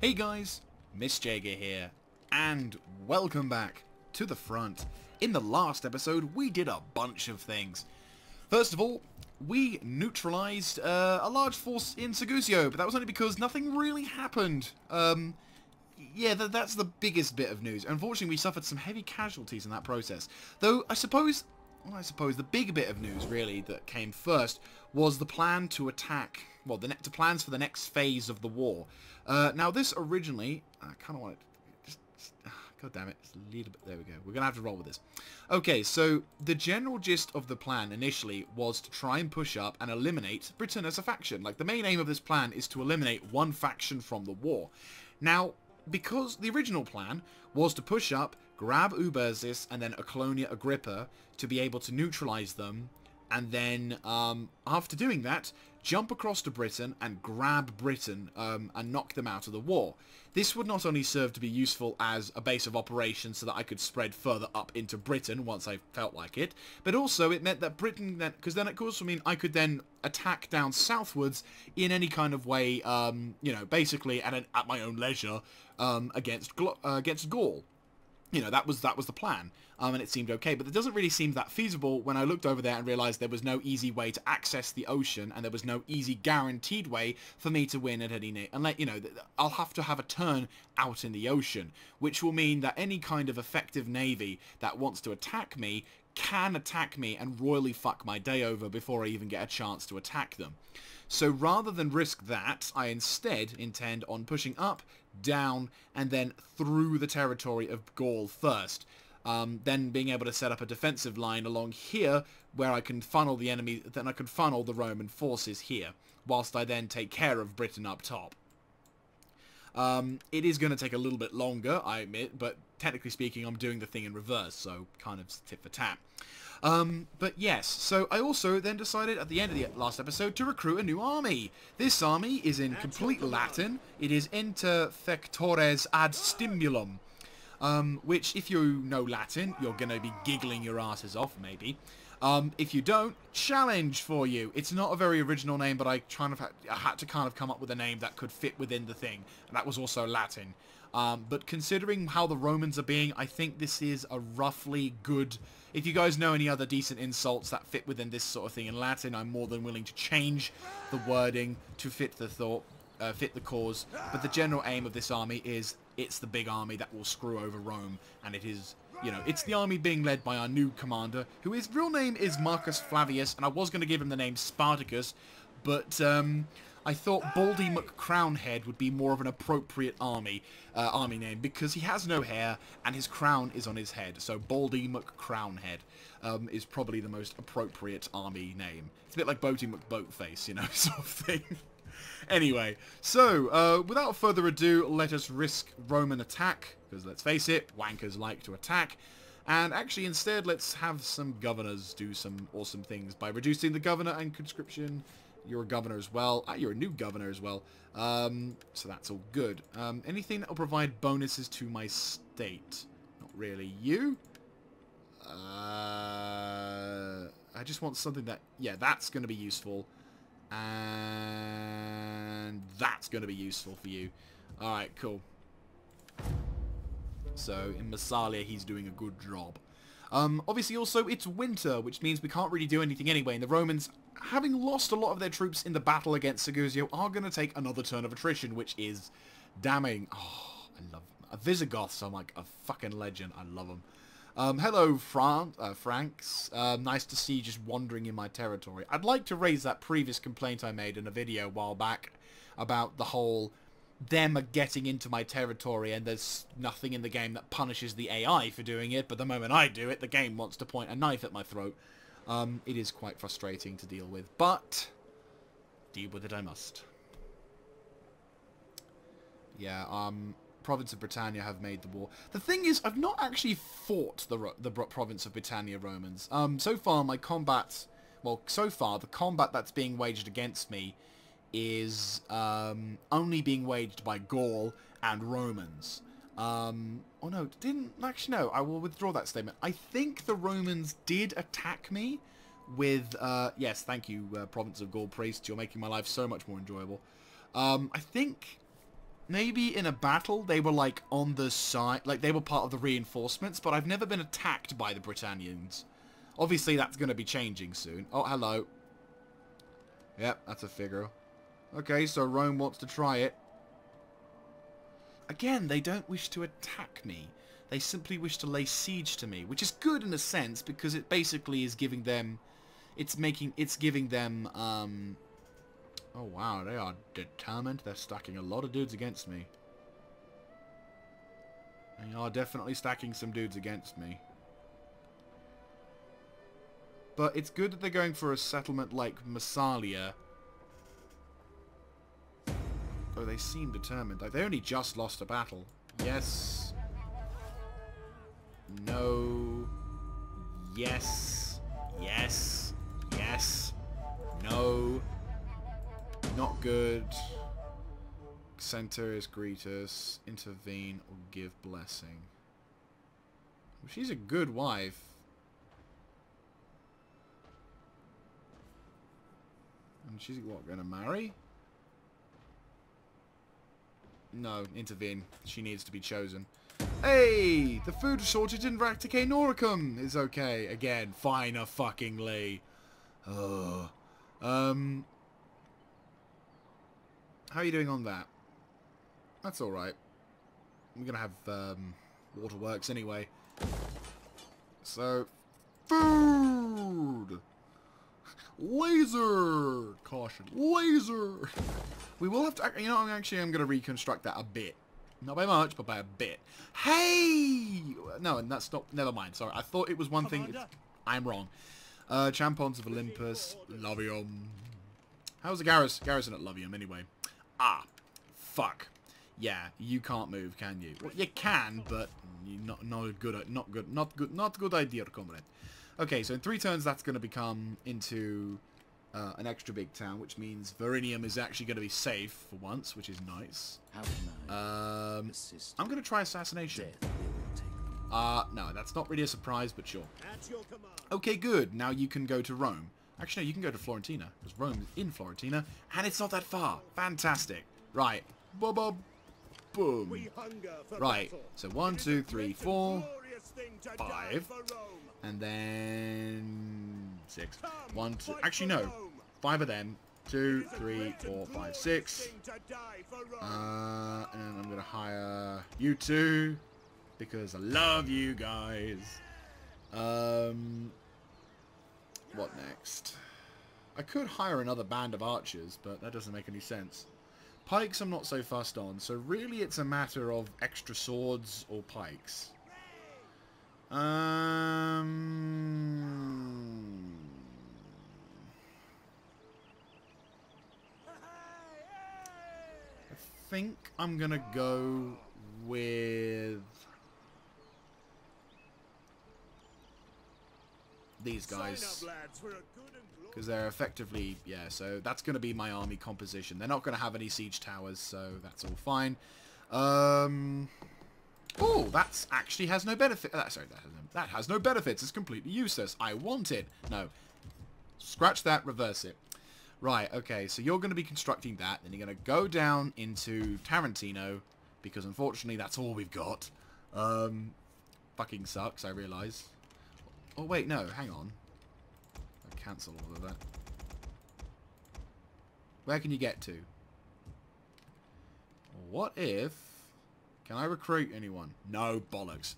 Hey guys, Miss Jaeger here, and welcome back to the front. In the last episode, we did a bunch of things. First of all, we neutralized a large force in Sugsio, but that was only because nothing really happened. Yeah, that's the biggest bit of news. Unfortunately, we suffered some heavy casualties in that process. Though, I suppose the big bit of news, really, that came first was the plan to attack, well, the plans for the next phase of the war. Now, this originally, I kind of want to God damn it, just a little bit, there we go. We're going to have to roll with this. Okay, so the general gist of the plan initially was to try and push up and eliminate Britain as a faction. Like, the main aim of this plan is to eliminate one faction from the war. Now, because the original plan was to push up, grab Ubersis and then a Colonia Agrippa to be able to neutralize them, and then after doing that, jump across to Britain and grab Britain and knock them out of the war. This would not only serve to be useful as a base of operations so that I could spread further up into Britain once I felt like it, but also it meant that Britain, because then it could also mean I could then attack down southwards in any kind of way, you know, basically at my own leisure against Gaul. You know, that was the plan, and it seemed okay, but it doesn't really seem that feasible when I looked over there and realised there was no easy way to access the ocean, and there was no easy guaranteed way for me to win at any and you know, I'll have to have a turn out in the ocean, which will mean that any kind of effective navy that wants to attack me can attack me and royally fuck my day over before I even get a chance to attack them. So rather than risk that, I instead intend on pushing up, down, and then through the territory of Gaul first. Then being able to set up a defensive line along here where I can funnel the enemy, then I can funnel the Roman forces here, whilst I then take care of Britain up top. It is going to take a little bit longer, I admit, but technically speaking, I'm doing the thing in reverse, so kind of tit for tat. But yes, so I also then decided at the end of the last episode to recruit a new army. This army is in complete Latin. It is Inter Fectores ad Stimulum, which, if you know Latin, you're going to be giggling your asses off, maybe. If you don't, challenge for you. It's not a very original name, but I had to kind of come up with a name that could fit within the thing, and that was also Latin. But considering how the Romans are being, I think this is a roughly good... If you guys know any other decent insults that fit within this sort of thing in Latin, I'm more than willing to change the wording to fit the thought, fit the cause. But the general aim of this army is, it's the big army that will screw over Rome, and it is... You know, it's the army being led by our new commander, who his real name is Marcus Flavius, and I was going to give him the name Spartacus, but I thought Baldy McCrownhead would be more of an appropriate army name, because he has no hair, and his crown is on his head, so Baldy McCrownhead is probably the most appropriate army name. It's a bit like Boaty McBoatface, you know, sort of thing. Anyway, so, without further ado, let us risk Roman attack, because let's face it, wankers like to attack, and actually instead let's have some governors do some awesome things by reducing the governor and conscription. You're a governor as well. You're a new governor as well, so that's all good. Anything that will provide bonuses to my state? Not really. You? I just want something that, yeah, that's going to be useful. And that's going to be useful for you. Alright, cool. So, in Massalia, he's doing a good job. Obviously, also, it's winter, which means we can't really do anything anyway. And the Romans, having lost a lot of their troops in the battle against Sugsio, are going to take another turn of attrition, which is damning. Oh, I love them. Visigoths are like a fucking legend. I love them. Hello, Franks. Nice to see you just wandering in my territory. I'd like to raise that previous complaint I made in a video a while back about the whole them getting into my territory and there's nothing in the game that punishes the AI for doing it, but the moment I do it, the game wants to point a knife at my throat. It is quite frustrating to deal with, but deal with it I must. Yeah, Province of Britannia have made the war. The thing is, I've not actually fought the Province of Britannia Romans. So far, my combat... Well, so far, the combat that's being waged against me is only being waged by Gaul and Romans. Oh no, didn't... Actually, no, I will withdraw that statement. I think the Romans did attack me with... yes, thank you, Province of Gaul Priest. You're making my life so much more enjoyable. I think... maybe in a battle they were like on the side, like they were part of the reinforcements, but I've never been attacked by the Britannians. Obviously that's going to be changing soon. Oh, hello. Yep, that's a figure. Okay, so Rome wants to try it. Again, they don't wish to attack me. They simply wish to lay siege to me, which is good in a sense because it basically is giving them, it's giving them, oh wow, they are determined. They're stacking a lot of dudes against me. They are definitely stacking some dudes against me. But it's good that they're going for a settlement like Massalia. Oh, they seem determined. Like, they only just lost a battle. Yes. No. Yes. Yes. Yes. No. Not good. Centurius, greet us. Intervene or give blessing. She's a good wife. And she's, what, going to marry? No, intervene. She needs to be chosen. Hey! The food shortage in Ractique Noricum is okay. Again, fine-a-fucking-ly. Ugh. How are you doing on that? That's alright. We're going to have waterworks anyway. So, food! Laser! Caution. Laser! We will have to... You know, I'm going to reconstruct that a bit. Not by much, but by a bit. Hey! No, and that's not... Never mind. Sorry. I thought it was one thing. I'm wrong. Champons of Olympus. Lovium. How's the garrison at Lovium, anyway? Ah. Fuck. Yeah, you can't move, can you? Well, you can, but not good idea, comrade. Okay, so in 3 turns that's going to become into an extra big town, which means Verinium is actually going to be safe for once, which is nice. I'm going to try assassination. No, that's not really a surprise, but sure. Okay, good. Now you can go to Rome. Actually, no, you can go to Florentina, because Rome is in Florentina, and it's not that far. Fantastic. Right. Boom. Right. So 1, 2, 3, 4, 5. And then 6. 1, 2. Actually, no. 5 of them. 2, 3, 4, 5, 6. And I'm going to hire you two because I love you guys. What next? I could hire another band of archers, but that doesn't make any sense. Pikes I'm not so fussed on, so really it's a matter of extra swords or pikes. I think I'm gonna go with these guys, because they're effectively, yeah, so that's going to be my army composition. They're not going to have any siege towers, so that's all fine. Oh, that's actually has no benefit. Sorry, that has no benefits. It's completely useless. I want it. No. Scratch that, reverse it. Right, okay, so you're going to be constructing that, then you're going to go down into Tarantino, because unfortunately that's all we've got. Fucking sucks, I realise. Oh, wait, no, hang on. I'll cancel all of that. Where can you get to? What if... Can I recruit anyone? No, bollocks.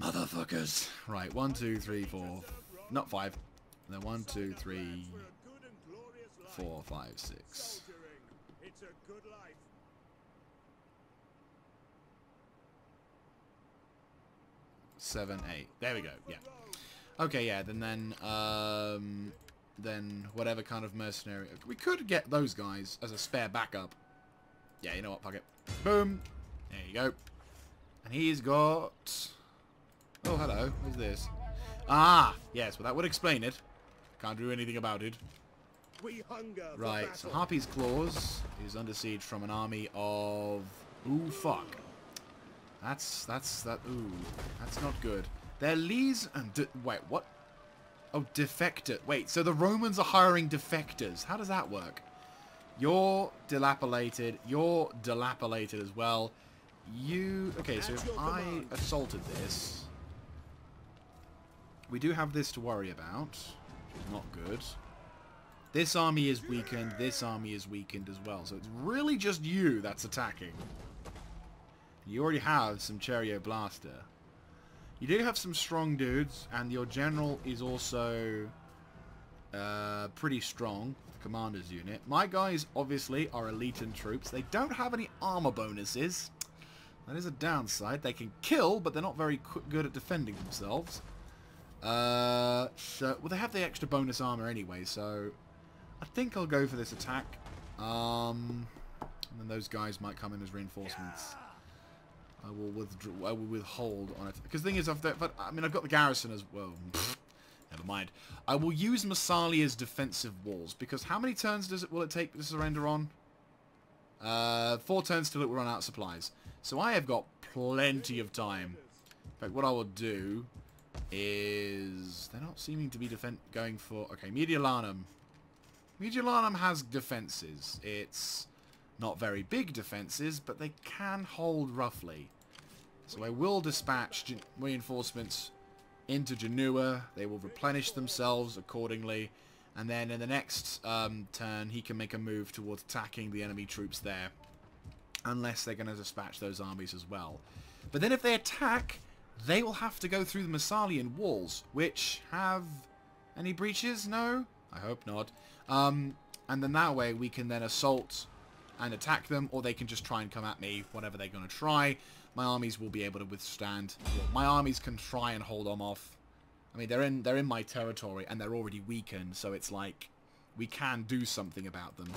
Motherfuckers. Right, 1, 2, 3, 4... Not 5. Then 1, 2, 3... 4, 5, 6... 7, 8. There we go. Yeah. Okay, yeah. Then whatever kind of mercenary. We could get those guys as a spare backup. Yeah, you know what? Fuck it. Boom. There you go. And he's got... Oh, hello. Who's this? Ah, yes. Well, that would explain it. Can't do anything about it. Right. So Harpy's Claws is under siege from an army of... Ooh, fuck. That's ooh, that's not good. They're Lees and... Wait, what? Oh, defector. Wait, so the Romans are hiring defectors. How does that work? You're dilapidated. You're dilapidated as well. You... Okay, so if I assaulted this... We do have this to worry about, which is not good. This army is weakened. This army is weakened as well. So it's really just you that's attacking. You already have some Cherio Blaster. You do have some strong dudes, and your general is also pretty strong. Commander's unit. My guys, obviously, are elite in troops. They don't have any armor bonuses. That is a downside. They can kill, but they're not very good at defending themselves. Well, they have the extra bonus armor anyway, so I think I'll go for this attack. And then those guys might come in as reinforcements. I will withdraw. I will withhold on it because the thing is, I've got the garrison as well. Never mind. I will use Massalia's defensive walls because how many turns will it take to surrender on? 4 turns till it will run out of supplies. So I have got plenty of time. In fact, what I will do is they're not seeming to be going for. Okay, Mediolanum. Mediolanum has defenses. It's not very big defenses, but they can hold roughly. So I will dispatch reinforcements into Genua. They will replenish themselves accordingly. And then in the next turn, he can make a move towards attacking the enemy troops there. Unless they're going to dispatch those armies as well. But then if they attack, they will have to go through the Massalian walls, which have any breaches? No? I hope not. And then that way we can then assault and attack them, or they can just try and come at me, whatever they're going to try. My armies will be able to withstand. Well, my armies can try and hold them off. I mean, they're in my territory, and they're already weakened, so it's like we can do something about them,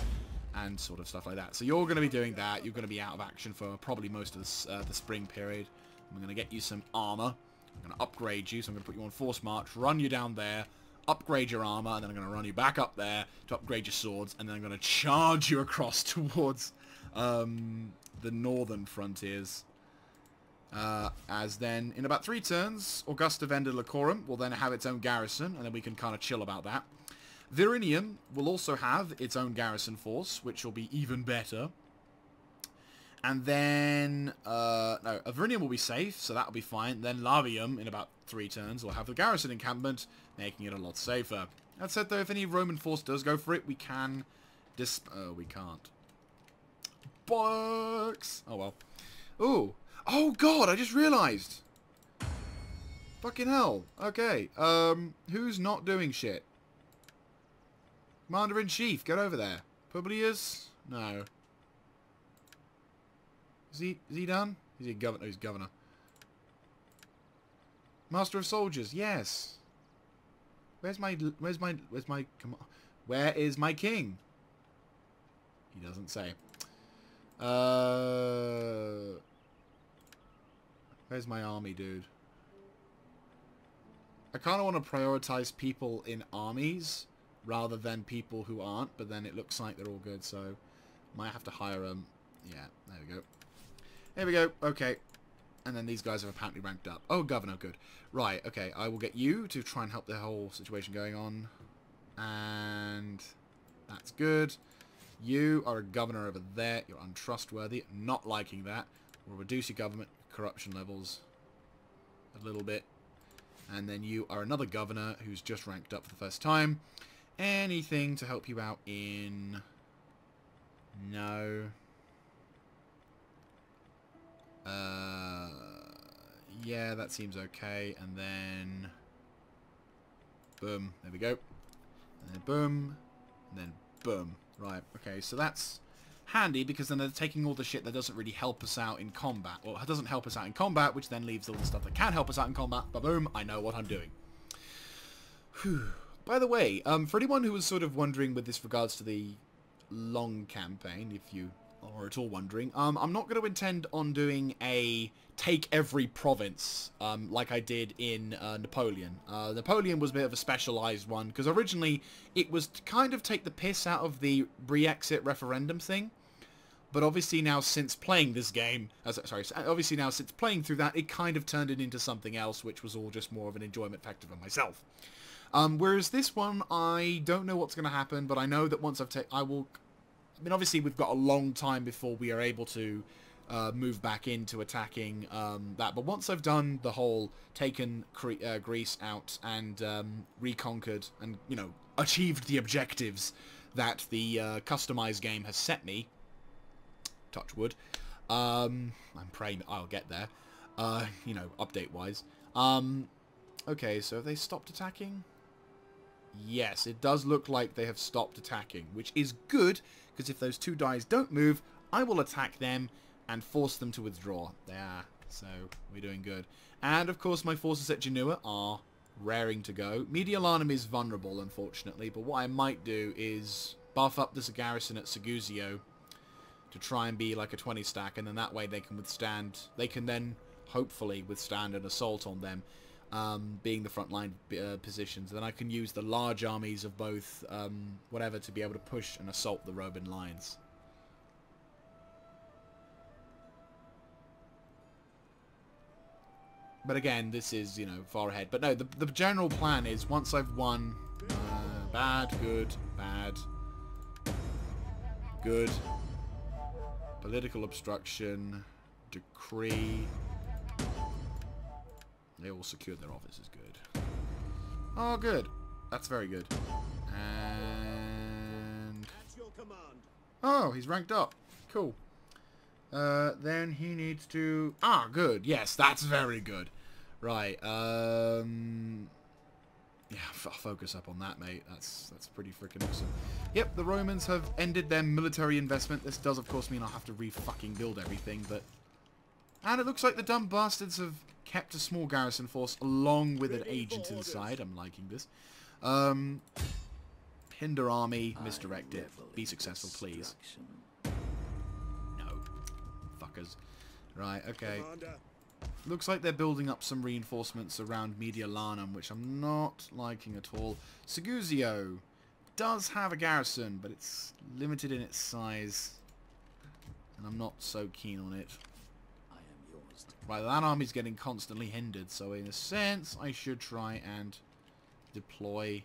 and sort of stuff like that. So you're going to be doing that. You're going to be out of action for probably most of the spring period. I'm going to get you some armor. I'm going to upgrade you, so I'm going to put you on force march, run you down there, upgrade your armor, and then I'm going to run you back up there to upgrade your swords, and then I'm going to charge you across towards the northern frontiers. As then, in about 3 turns, Augusta Venda Lacorum will then have its own garrison, and then we can kind of chill about that. Virinium will also have its own garrison force, which will be even better. And then, no, Virinium will be safe, so that'll be fine. Then Lavium, in about 3 turns, will have the garrison encampment, making it a lot safer. That said, though, if any Roman force does go for it, we can oh, we can't. Bollocks! Oh, well. Ooh. Oh, God, I just realised. Fucking hell. Okay, who's not doing shit? Commander-in-Chief, get over there. Publius? No. Is he done? Is he governor? He's governor. Master of Soldiers, yes. Where is my king? He doesn't say. Where's my army, dude? I kind of want to prioritize people in armies rather than people who aren't, but then it looks like they're all good, so might have to hire them. Yeah, there we go. There we go. Okay. And then these guys have apparently ranked up. Oh, governor, good. Right, okay. I will get you to try and help the whole situation going on. And that's good. You are a governor over there. You're untrustworthy. Not liking that. We'll reduce your government corruption levels a little bit. And then you are another governor who's just ranked up for the first time. Anything to help you out in... No. Yeah, that seems okay. And then... Boom. There we go. And then boom. And then boom. Right. Okay, so that's handy because then they're taking all the shit that doesn't really help us out in combat. Well, it doesn't help us out in combat, which then leaves all the stuff that can help us out in combat. But boom, I know what I'm doing. Whew. By the way, for anyone who was sort of wondering with this regards to the long campaign, if you are at all wondering, I'm not going to intend on doing a take every province like I did in Napoleon. Napoleon was a bit of a specialized one because originally it was to kind of take the piss out of the Brexit referendum thing. But obviously now since playing this game, obviously now since playing through that, it kind of turned it into something else, which was all just more of an enjoyment factor for myself. Whereas this one, I don't know what's going to happen, but I know that once I will I mean, obviously, we've got a long time before we are able to move back into attacking that. But once I've done the whole taken Greece out and reconquered and, you know, achieved the objectives that the customized game has set me, touch wood, I'm praying I'll get there, you know, update-wise. Okay, so have they stopped attacking? Yes, it does look like they have stopped attacking, which is good, because if those two dies don't move, I will attack them and force them to withdraw. There, so we're doing good. And, of course, my forces at Genoa are raring to go. Mediolanum is vulnerable, unfortunately, but what I might do is buff up this garrison at Sugsio to try and be like a 20 stack, and then that way they can withstand, they can then hopefully withstand an assault on them, being the frontline positions. Then I can use the large armies of both whatever to be able to push and assault the Roman lines. But again, this is, you know, far ahead. But no, the general plan is once I've won, bad, good, bad, good, political obstruction, decree. They all secured their offices. Good. Oh, good. That's very good. And oh, he's ranked up. Cool. Then he needs to... Ah, good. Yes, that's very good. Right. Yeah, I'll focus up on that, mate. That's pretty freaking awesome. Yep, the Romans have ended their military investment. This does, of course, mean I'll have to re-fucking build everything, but... And it looks like the dumb bastards have kept a small garrison force along with an agent inside. I'm liking this. Hinder army, misdirect it. Be successful, please. No. Fuckers. Right, okay. Looks like they're building up some reinforcements around Mediolanum, which I'm not liking at all. Sugsio does have a garrison, but it's limited in its size. And I'm not so keen on it. Right, that army's getting constantly hindered, so in a sense, I should try and deploy...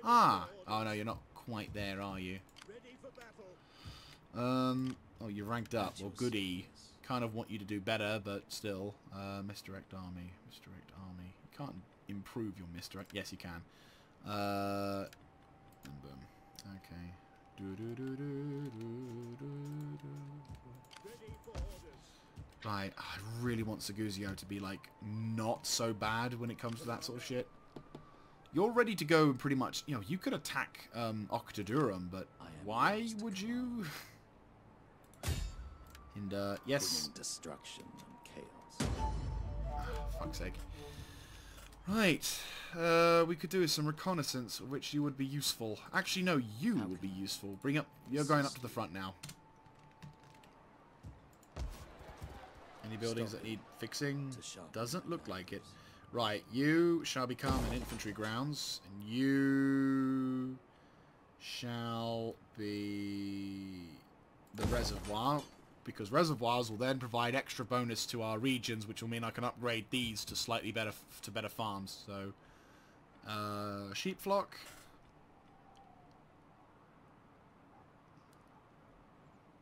Ah! Oh no, you're not quite there, are you? Oh, you're ranked up. Well, goody. Kind of want you to do better, but still. Misdirect army. Misdirect army. You can't improve your misdirect. Yes, you can. And boom. Okay. Right, I really want Sugsio to be, like, not so bad when it comes to that sort of shit. You're ready to go pretty much, you know, you could attack Octodurum, but why would you? And, yes. Destruction and chaos. Oh, fuck's sake. Right, we could do some reconnaissance, which you would be useful. Actually, no, you would be useful. Bring up, you're going up to the front now. Any buildings that need fixing? Doesn't look like it. Right, you shall become an infantry grounds, and you shall be the reservoir, because reservoirs will then provide extra bonus to our regions, which will mean I can upgrade these to slightly better better farms. So, sheep flock.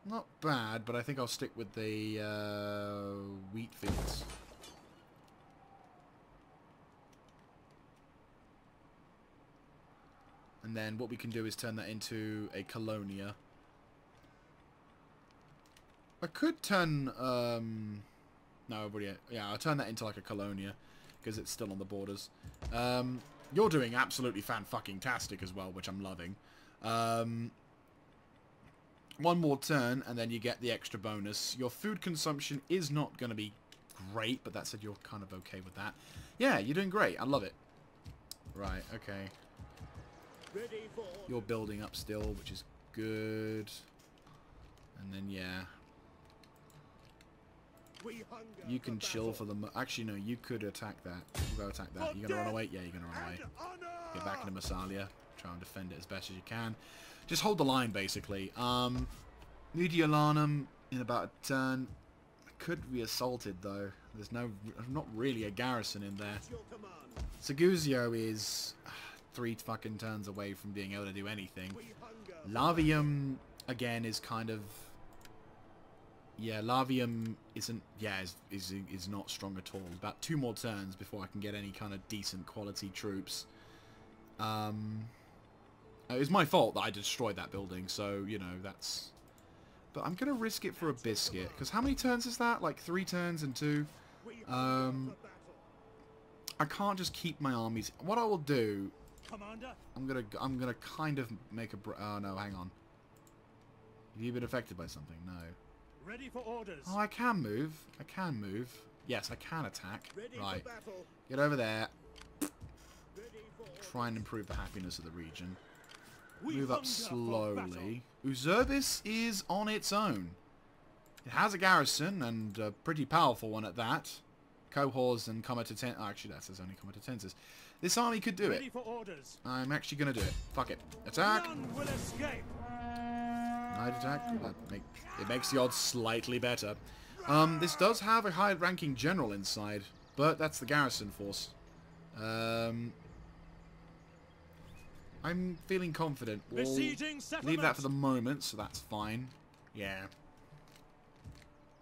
Not bad, but I think I'll stick with the wheat fields. And then what we can do is turn that into a colonia. I could turn... no, yeah, I'll turn that into like a colonia, because it's still on the borders. You're doing absolutely fan-fucking-tastic as well, which I'm loving. One more turn, and then you get the extra bonus. Your food consumption is not going to be great, but that said, you're kind of okay with that. Yeah, you're doing great. I love it. Right, okay. You're building up still, which is good. And then, yeah. You can chill for the... Actually, no, you could attack that. You go attack that. You're going to run away? Yeah, you're going to run away. Get back into Massalia. Try and defend it as best as you can. Just hold the line, basically. Mediolanum in about a turn. Could be assaulted, though. There's not really a garrison in there. Sugsio is 3 fucking turns away from being able to do anything. Lavium again, is kind of... Yeah, Lavium isn't... Yeah, is not strong at all. About 2 more turns before I can get any kind of decent quality troops. It was my fault that I destroyed that building, so, you know, that's... But I'm going to risk it for a biscuit, because how many turns is that? Like 3 turns and 2? I can't just keep my armies... What I will do... I'm gonna kind of make a... Oh, no, hang on. Have you been affected by something? No. Ready for orders. Oh, I can move. I can move. Yes, I can attack. Right. Get over there. Try and improve the happiness of the region. Move up slowly. Usurbis is on its own. It has a garrison, and a pretty powerful one at that. Cohors and comitatenses. Oh, actually, that's his only comitatenses. This army could do it. I'm actually going to do it. Fuck it. Attack! Night attack. It makes the odds slightly better. This does have a high-ranking general inside, but that's the garrison force. I'm feeling confident. We'll leave that for the moment, so that's fine. Yeah.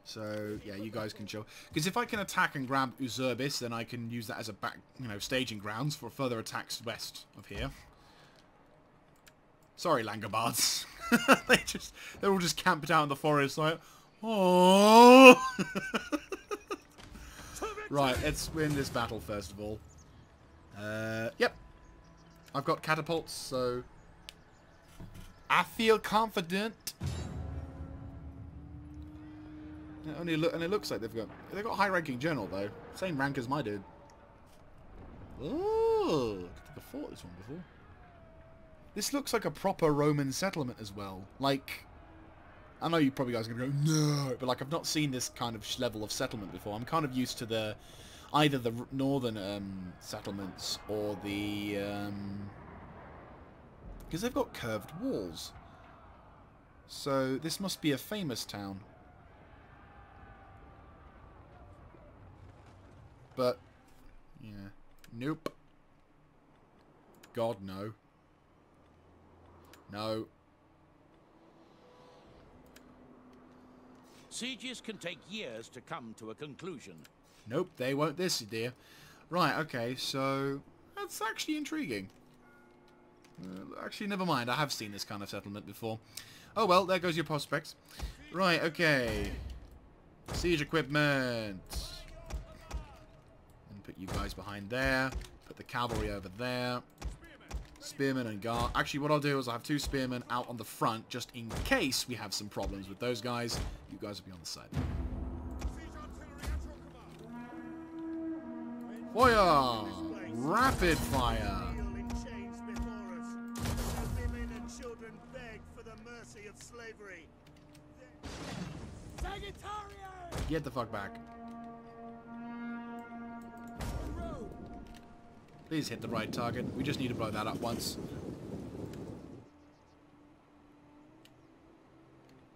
So, yeah, you guys can chill. Because if I can attack and grab Usurbis, then I can use that as a back, staging grounds for further attacks west of here. Sorry, Langobards. They're all just camped out in the forest like, oh. Right, let's win this battle first of all. Yep. I've got catapults, so I feel confident. And it looks like they've got a high-ranking general though, same rank as my dude. Oh, I fought this one before. This looks like a proper Roman settlement as well. Like, I know you probably guys are gonna go no, but like I've not seen this kind of level of settlement before. I'm kind of used to either the northern settlements or the because they've got curved walls. So this must be a famous town. But, yeah. Nope. God, no. No. Sieges can take years to come to a conclusion. Nope, they won't this, dear. Right, okay, so... That's actually intriguing. Actually, never mind. I have seen this kind of settlement before. Oh, well, there goes your prospects. Right, okay. Siege equipment. Put you guys behind there. Put the cavalry over there. Spearmen and guard. Actually, what I'll do is I'll have 2 spearmen out on the front, just in case we have some problems with those guys. You guys will be on the side. Fire! Rapid fire! Get the fuck back. Please hit the right target. We just need to blow that up once.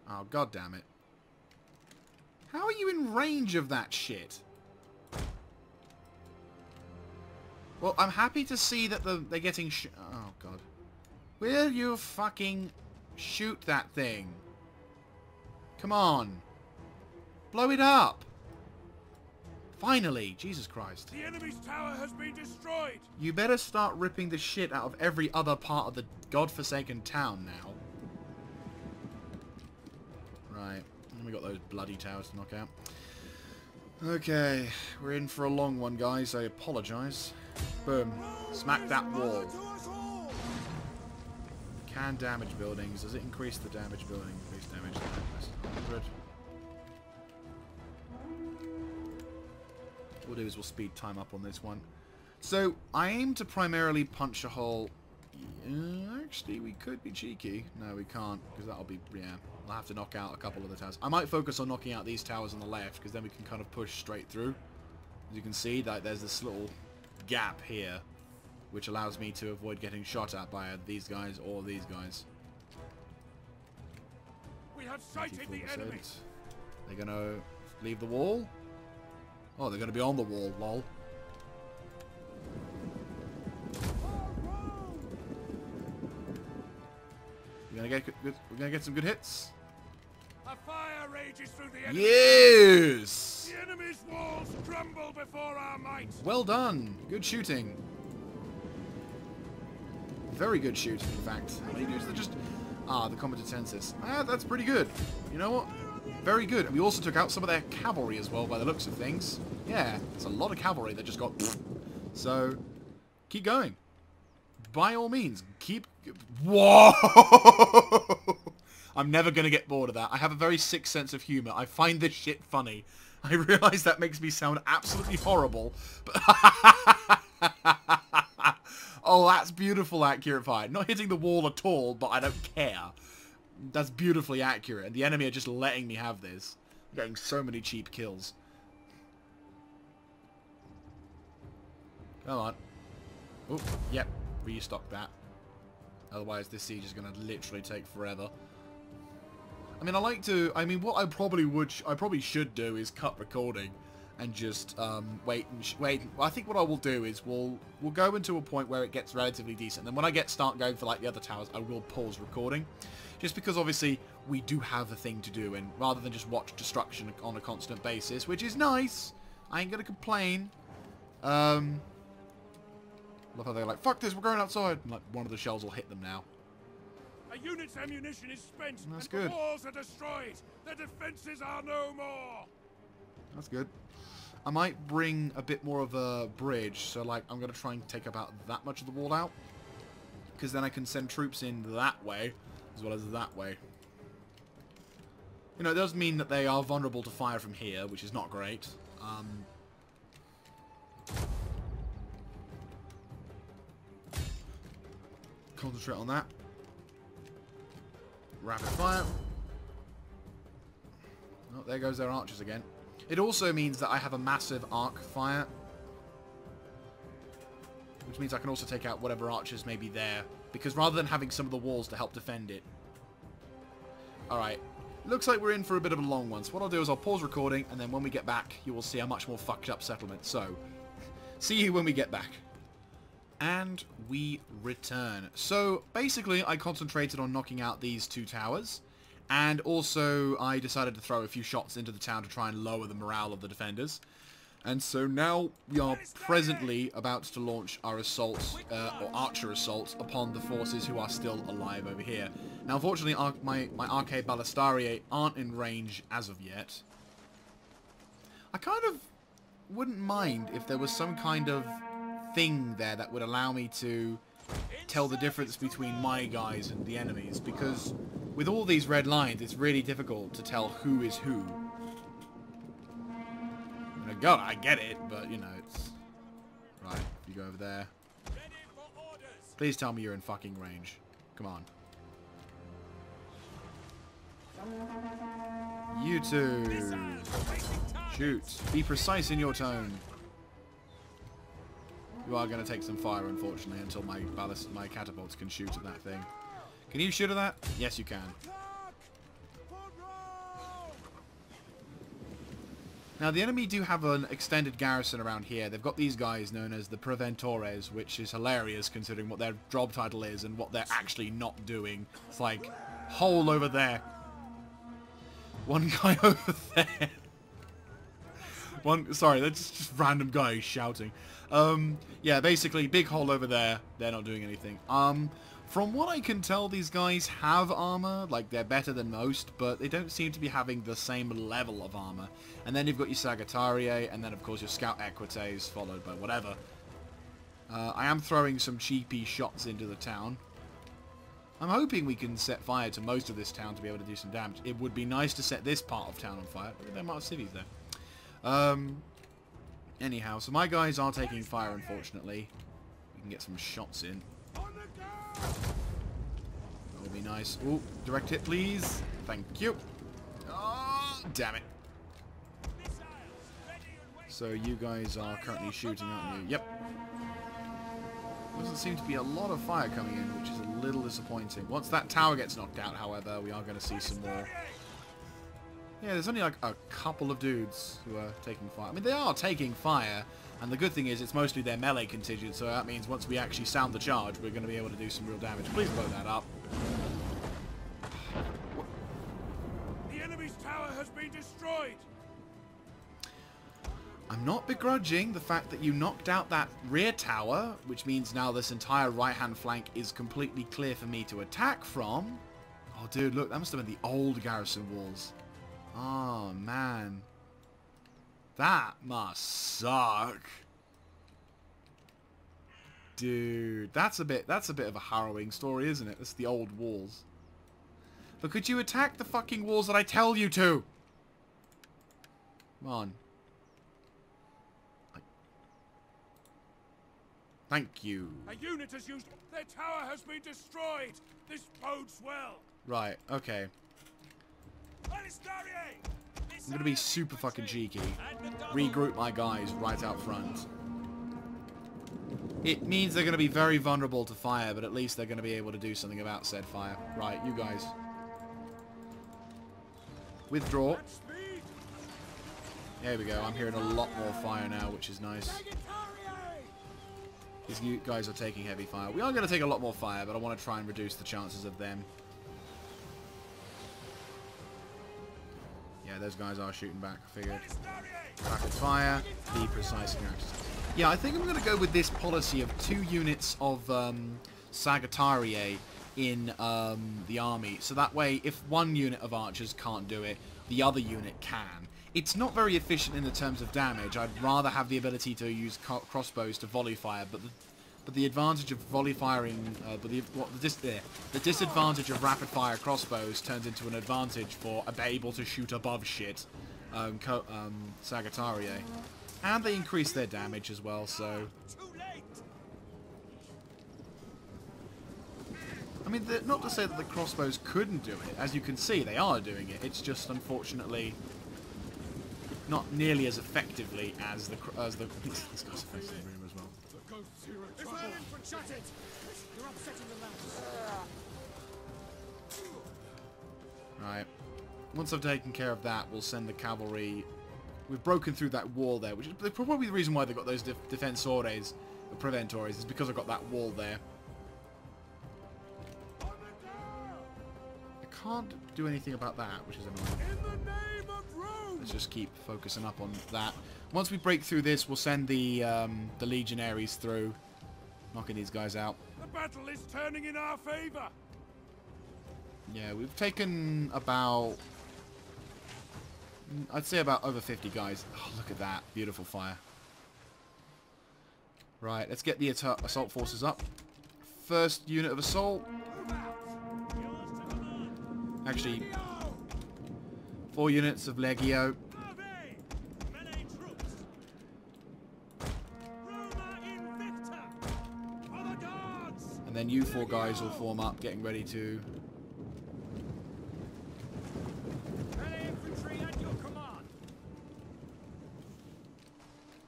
Oh, god damn it. How are you in range of that shit? Well, I'm happy to see that they're getting oh, god. Will you fucking shoot that thing? Come on. Blow it up. Finally! Jesus Christ. The enemy's tower has been destroyed! You better start ripping the shit out of every other part of the godforsaken town now. Right. And we got those bloody towers to knock out. Okay. We're in for a long one, guys. I apologise. Boom. Smack that wall. Can damage buildings. Does it increase the damage building? Increase damage. 100. What we'll do is we'll speed time up on this one. So, I aim to primarily punch a hole... actually, we could be cheeky. No, we can't, because that'll be... Yeah, I'll have to knock out a couple of the towers. I might focus on knocking out these towers on the left, because then we can kind of push straight through. As you can see, that there's this little gap here, which allows me to avoid getting shot at by these guys or these guys. We have sighted the enemy. They're going to leave the wall. Oh, they're going to be on the wall, lol. You're going to gonna get some good hits. A fire rages through the enemy. Yes! The enemy's walls crumble before our might. Well done. Good shooting. Very good shooting, in fact. The combative tenses. That's pretty good. You know what? Very good. And we also took out some of their cavalry as well, by the looks of things. Yeah, it's a lot of cavalry that just got... So, keep going. By all means, keep... Whoa! I'm never going to get bored of that. I have a very sick sense of humor. I find this shit funny. I realize that makes me sound absolutely horrible, but... Oh, that's beautiful, accurate fire. Not hitting the wall at all, but I don't care. That's beautifully accurate, and the enemy are just letting me have this. I'm getting so many cheap kills. Come on. Oh, yep. Restock that. Otherwise, this siege is going to literally take forever. I mean, what I probably should do is cut recording and just wait. Well, I think what I will do is we'll go into a point where it gets relatively decent. Then when I start going for like the other towers, I will pause recording, just because obviously we do have a thing to do, and rather than just watch destruction on a constant basis, which is nice. I ain't gonna complain. Love how they're like, fuck this, we're going outside, and like one of the shells will hit them now. A unit's ammunition is spent, That's and good. the walls are destroyed. The defenses are no more. That's good. I might bring a bit more of a bridge, so like I'm going to try and take about that much of the wall out, because then I can send troops in that way, as well as that way. You know, it does mean that they are vulnerable to fire from here, which is not great. Concentrate on that. Rapid fire. Oh, there goes their archers again. It also means that I have a massive arc fire, which means I can also take out whatever archers may be there, because rather than having some of the walls to help defend it. Alright, looks like we're in for a bit of a long one, so what I'll do is I'll pause recording, and then when we get back, you will see a much more fucked up settlement. So, see you when we get back. And we return. So, basically, I concentrated on knocking out these two towers. And also, I decided to throw a few shots into the town to try and lower the morale of the defenders. And so now we are presently about to launch our assault, or archer assault, upon the forces who are still alive over here. Now, unfortunately, my arcade ballistariae aren't in range as of yet. I kind of wouldn't mind if there was some kind of thing there that would allow me to tell the difference between my guys and the enemies, because with all these red lines, it's really difficult to tell who is who. God, I get it, but, you know, it's... Right, you go over there. Please tell me you're in fucking range. Come on. You two. Shoot. Be precise in your tone. You are going to take some fire, unfortunately, until my catapults can shoot at that thing. Can you shoot at that? Yes, you can. Now, the enemy do have an extended garrison around here. They've got these guys known as the Preventores, which is hilarious considering what their job title is and what they're actually not doing. It's like, hole over there. One guy over there. Sorry, that's just random guys shouting. Yeah, basically, big hole over there. They're not doing anything. From what I can tell, these guys have armor, like they're better than most, but they don't seem to be having the same level of armor. And then you've got your Sagittariae, and then of course your Scout Equites, followed by whatever. I am throwing some cheapy shots into the town. I'm hoping we can set fire to most of this town to be able to do some damage. It would be nice to set this part of town on fire. Look at the amount of cities there. Anyhow, so my guys are taking fire, unfortunately. We can get some shots in. That would be nice. Ooh, direct hit, please. Thank you. Oh, damn it. So you guys are currently shooting, aren't you? Yep. Doesn't seem to be a lot of fire coming in, which is a little disappointing. Once that tower gets knocked out, however, we are going to see some more. Yeah, there's only like a couple of dudes who are taking fire. I mean, they are taking fire, and the good thing is it's mostly their melee contingent, so that means once we actually sound the charge, we're going to be able to do some real damage. Please blow that up. enemy's tower has been destroyed. I'm not begrudging the fact that you knocked out that rear tower, which means now this entire right-hand flank is completely clear for me to attack from. Oh, dude, look, that must have been the old garrison walls. Oh, man. That must suck. Dude, that's a bit of a harrowing story, isn't it? That's the old walls. But could you attack the fucking walls that I tell you to? Come on. Thank you. A unit has used... Their tower has been destroyed. This bodes well. Right, okay. I'm gonna be super fucking cheeky. Regroup my guys right out front. It means they're gonna be very vulnerable to fire, but at least they're gonna be able to do something about said fire. Right, you guys. Withdraw. There we go. I'm hearing a lot more fire now, which is nice. These guys are taking heavy fire. We are going to take a lot more fire, but I want to try and reduce the chances of them. Yeah, those guys are shooting back, I figured. Rapid fire, be precise and accurate. Yeah, I think I'm going to go with this policy of 2 units of Sagittariae in the army. So that way, if one unit of archers can't do it, the other unit can. It's not very efficient in the terms of damage. I'd rather have the ability to use crossbows to volley fire, but the advantage of volley firing, the disadvantage of rapid fire crossbows turns into an advantage for able to shoot above shit Sagittariae, and they increase their damage as well. So, I mean, not to say that the crossbows couldn't do it. As you can see, they are doing it. It's just unfortunately not nearly as effectively as the this guy's facing the room as well. Right. Once I've taken care of that, we'll send the cavalry. We've broken through that wall there, which is probably the reason why they got those defensores, or preventores, is because I've got that wall there. I can't do anything about that, which is annoying. Let's just keep focusing up on that. Once we break through this, we'll send the legionaries through, knocking these guys out. The battle is turning in our favor. Yeah, we've taken about, I'd say about over 50 guys. Oh, look at that. Beautiful fire. Right, let's get the assault forces up. First unit of assault. Actually, 4 units of Legio. And then you 4 guys will form up, getting ready to...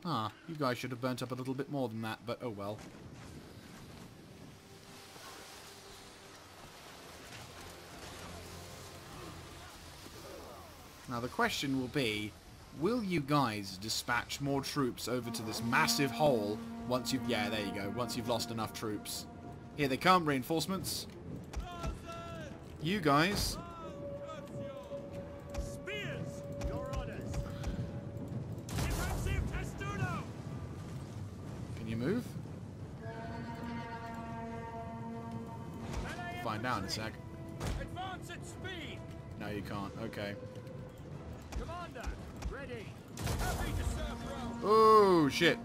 Ah, you guys should have burnt up a little bit more than that, but oh well. Now the question will be, will you guys dispatch more troops over to this massive hole once you've... Yeah, there you go. Once you've lost enough troops. Here they come, reinforcements. You guys... Can you move? Find out in a sec. Advance at speed. No, you can't. Okay. Commander, ready. Happy to serve Rome. Oh, shit.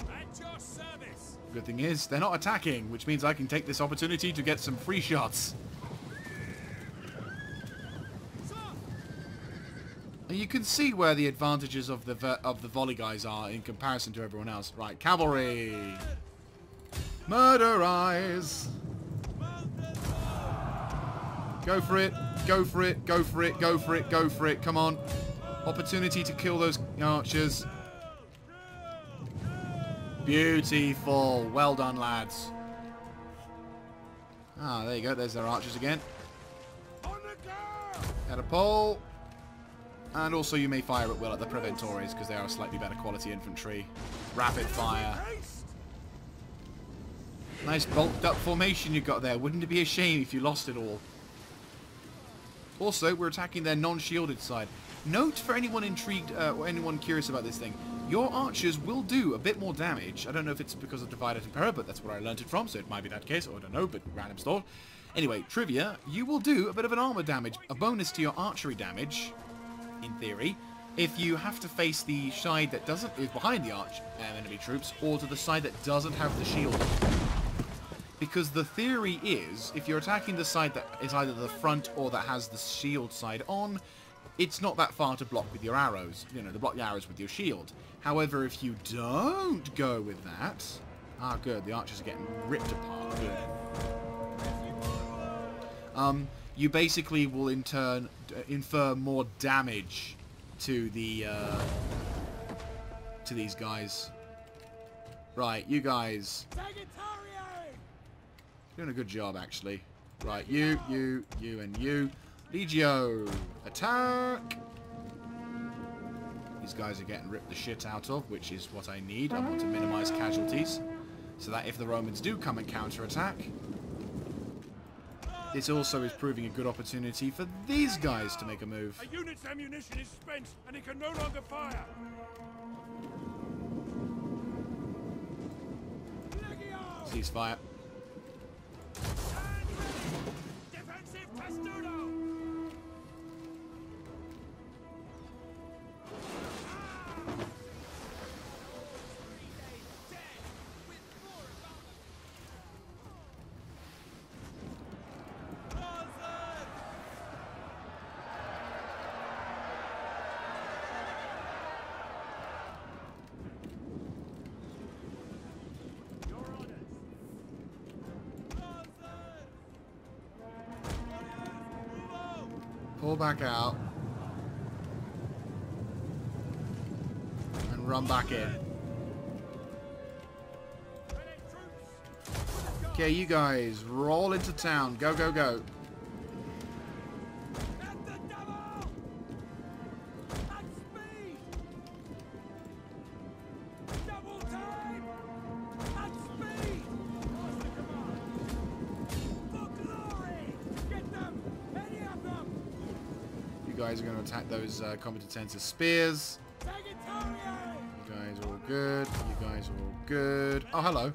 At your service. Good thing is, they're not attacking, which means I can take this opportunity to get some free shots. And you can see where the advantages of the volley guys are in comparison to everyone else. Right, cavalry. Murder eyes. Go for it. Go for it. Go for it. Go for it. Go for it. Come on. Opportunity to kill those archers. Beautiful. Well done, lads. Ah, there you go. There's their archers again. At a pole. And also you may fire at will at the Preventores because they are a slightly better quality infantry. Rapid fire. Nice bulked up formation you got there. Wouldn't it be a shame if you lost it all? Also, we're attacking their non-shielded side. Note for anyone intrigued or anyone curious about this thing, your archers will do a bit more damage. I don't know if it's because of Divide and Conquer, but that's where I learned it from, so it might be that case, or I don't know, but random thought. Anyway, trivia, you will do a bit of an armor damage, a bonus to your archery damage, in theory, if you have to face the side that is behind the enemy troops, or to the side that doesn't have the shield. Because the theory is, if you're attacking the side that is either the front or that has the shield side on, it's not that far to block with your arrows. You know, to block the arrows with your shield. However, if you don't go with that... Ah, good. The archers are getting ripped apart. Good. You basically will in turn infer more damage to the to these guys. Right, you guys. Doing a good job, actually. Right, you, and you. Legio, attack! These guys are getting ripped the shit out of, which is what I need. I want to minimize casualties, so that if the Romans do come and counterattack, this also is proving a good opportunity for these guys to make a move. A unit's ammunition is spent, and it can no longer fire. Ceasefire. Defensive testudo! Pull back out. And run back in. Okay, you guys, roll into town. Go, go, go. You guys are going to attack those combatant tensor spears. You guys are all good. You guys are all good. Oh, hello.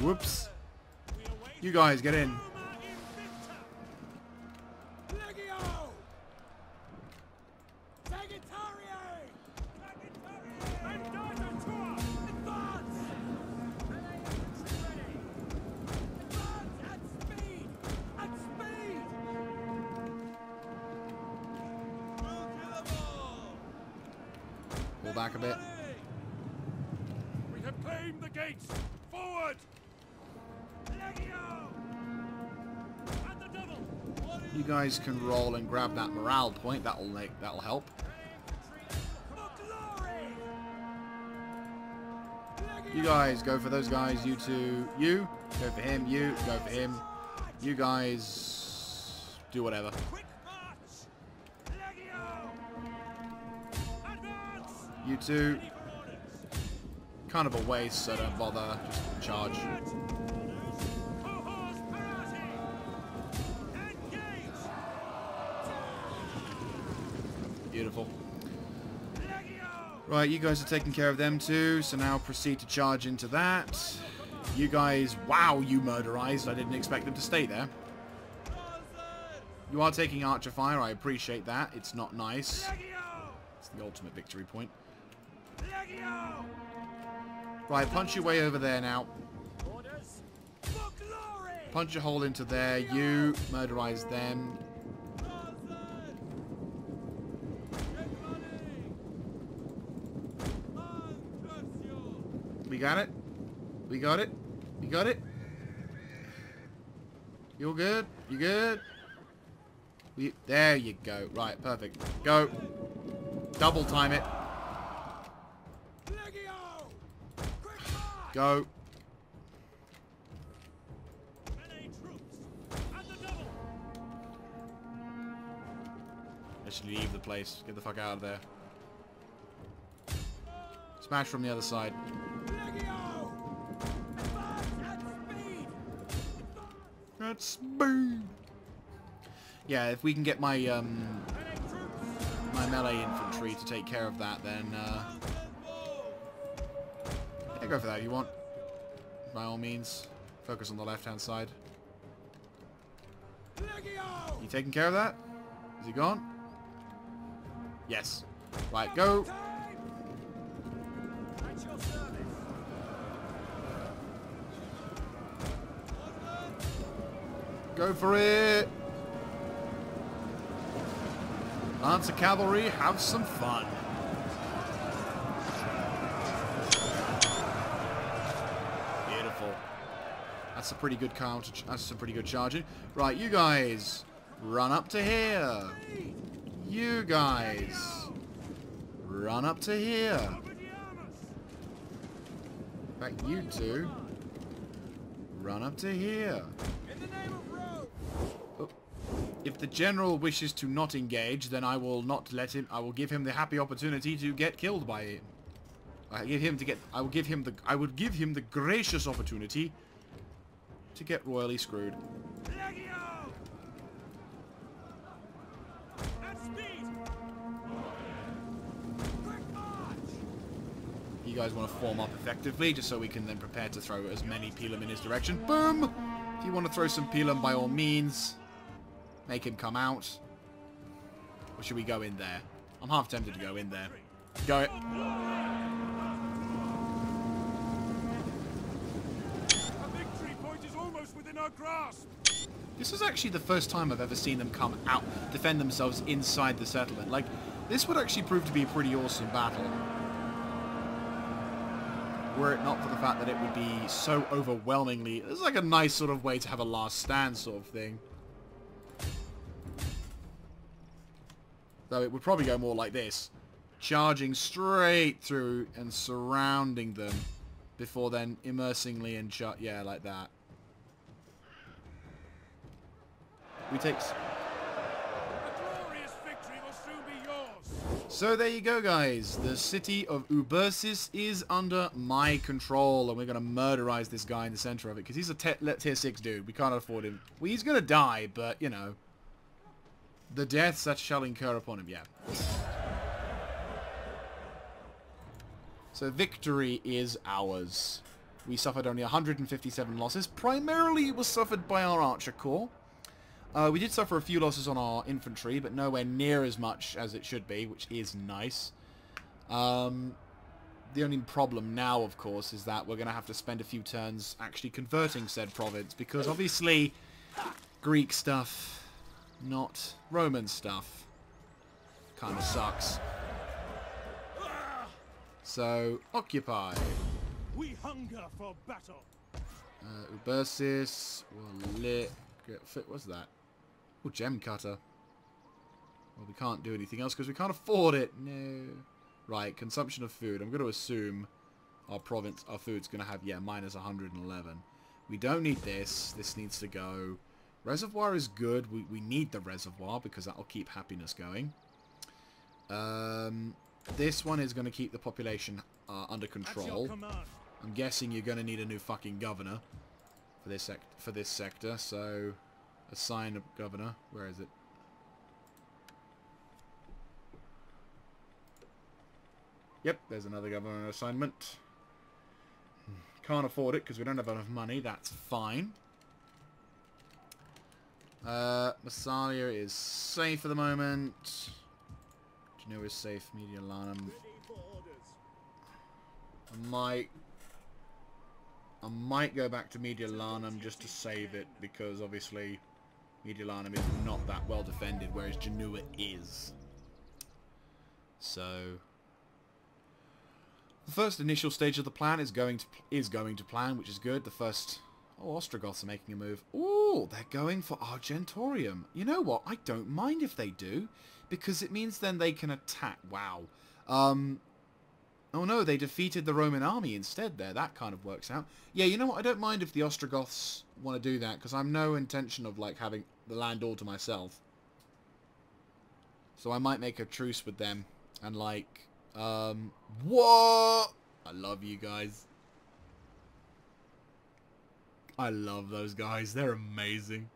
Whoops. You guys, get in. Pull back a bit. We have claimed the gates. Forward! You guys can roll and grab that morale point. That'll help. You guys go for those guys. You two, you go for him. You go for him. You guys do whatever. You two, kind of a waste, so don't bother. Just charge. Beautiful. Right, you guys are taking care of them too, so now proceed to charge into that. You guys, wow, you murderized. I didn't expect them to stay there. You are taking archer fire, I appreciate that. It's not nice. It's the ultimate victory point. Right, punch your way over there now. Punch a hole into there. You murderize them. We got it. We got it. We got it. You all good? You good? There you go. Right, perfect. Go. Double time it. Go. Let's leave the place. Get the fuck out of there. Smash from the other side. At speed. Yeah, if we can get my my melee infantry to take care of that, then yeah, go for that if you want. By all means, focus on the left-hand side. You taking care of that? Is he gone? Yes. Right, go. Go for it. Lancer Cavalry, have some fun. Beautiful. That's a pretty good counter. That's a pretty good charging. Right, you guys, run up to here. You guys, run up to here. In fact, you two, run up to here. Oh. If the general wishes to not engage, then I will not let him. I will give him the happy opportunity to get killed by him. I would give him the gracious opportunity to get royally screwed. You guys want to form up effectively, just so we can then prepare to throw as many Pilum in his direction. Boom! If you want to throw some Pilum, by all means, make him come out. Or should we go in there? I'm half tempted to go in there. Go it. Our grasp. This is actually the first time I've ever seen them come out, defend themselves inside the settlement. Like, this would actually prove to be a pretty awesome battle. Were it not for the fact that it would be so overwhelmingly... It's like a nice sort of way to have a last stand sort of thing. Though it would probably go more like this. Charging straight through and surrounding them before then immersingly and yeah, like that. We take... A glorious victory will soon be yours. So there you go, guys. The city of Ubersis is under my control, and we're going to murderize this guy in the center of it, because he's a tier 6 dude. We can't afford him. Well, he's going to die, but, you know, the deaths that shall incur upon him, yeah. So victory is ours. We suffered only 157 losses. Primarily it was suffered by our archer corps. We did suffer a few losses on our infantry, but nowhere near as much as it should be, which is nice. The only problem now, of course, is that we're going to have to spend a few turns actually converting said province, because obviously Greek stuff, not Roman stuff, kind of sucks. So, occupy. We hunger for battle. Ubersis, what's that? Oh, gem cutter. Well, we can't do anything else because we can't afford it. No. Right, consumption of food. I'm going to assume our food's going to have, yeah, minus 111. We don't need this. This needs to go. Reservoir is good. We need the reservoir because that'll keep happiness going. This one is going to keep the population under control. I'm guessing you're going to need a new fucking governor for this sector, so assign a governor. Where is it? Yep, there's another governor assignment. Can't afford it because we don't have enough money. That's fine. Massalia is safe for the moment. Genoa is safe. Mediolanum. I might go back to Mediolanum just to save it, because obviously Mediolanum is not that well defended, whereas Genoa is. So the first initial stage of the plan is going to plan, which is good. The first... Oh, Ostrogoths are making a move. Oh, they're going for Argentorium. You know what? I don't mind if they do, because it means then they can attack. Wow. Oh no, they defeated the Roman army instead there. That kind of works out. Yeah, you know what? I don't mind if the Ostrogoths want to do that, because I'm no intention of, like, having the land all to myself. So I might make a truce with them and, like, what? I love you guys. I love those guys. They're amazing.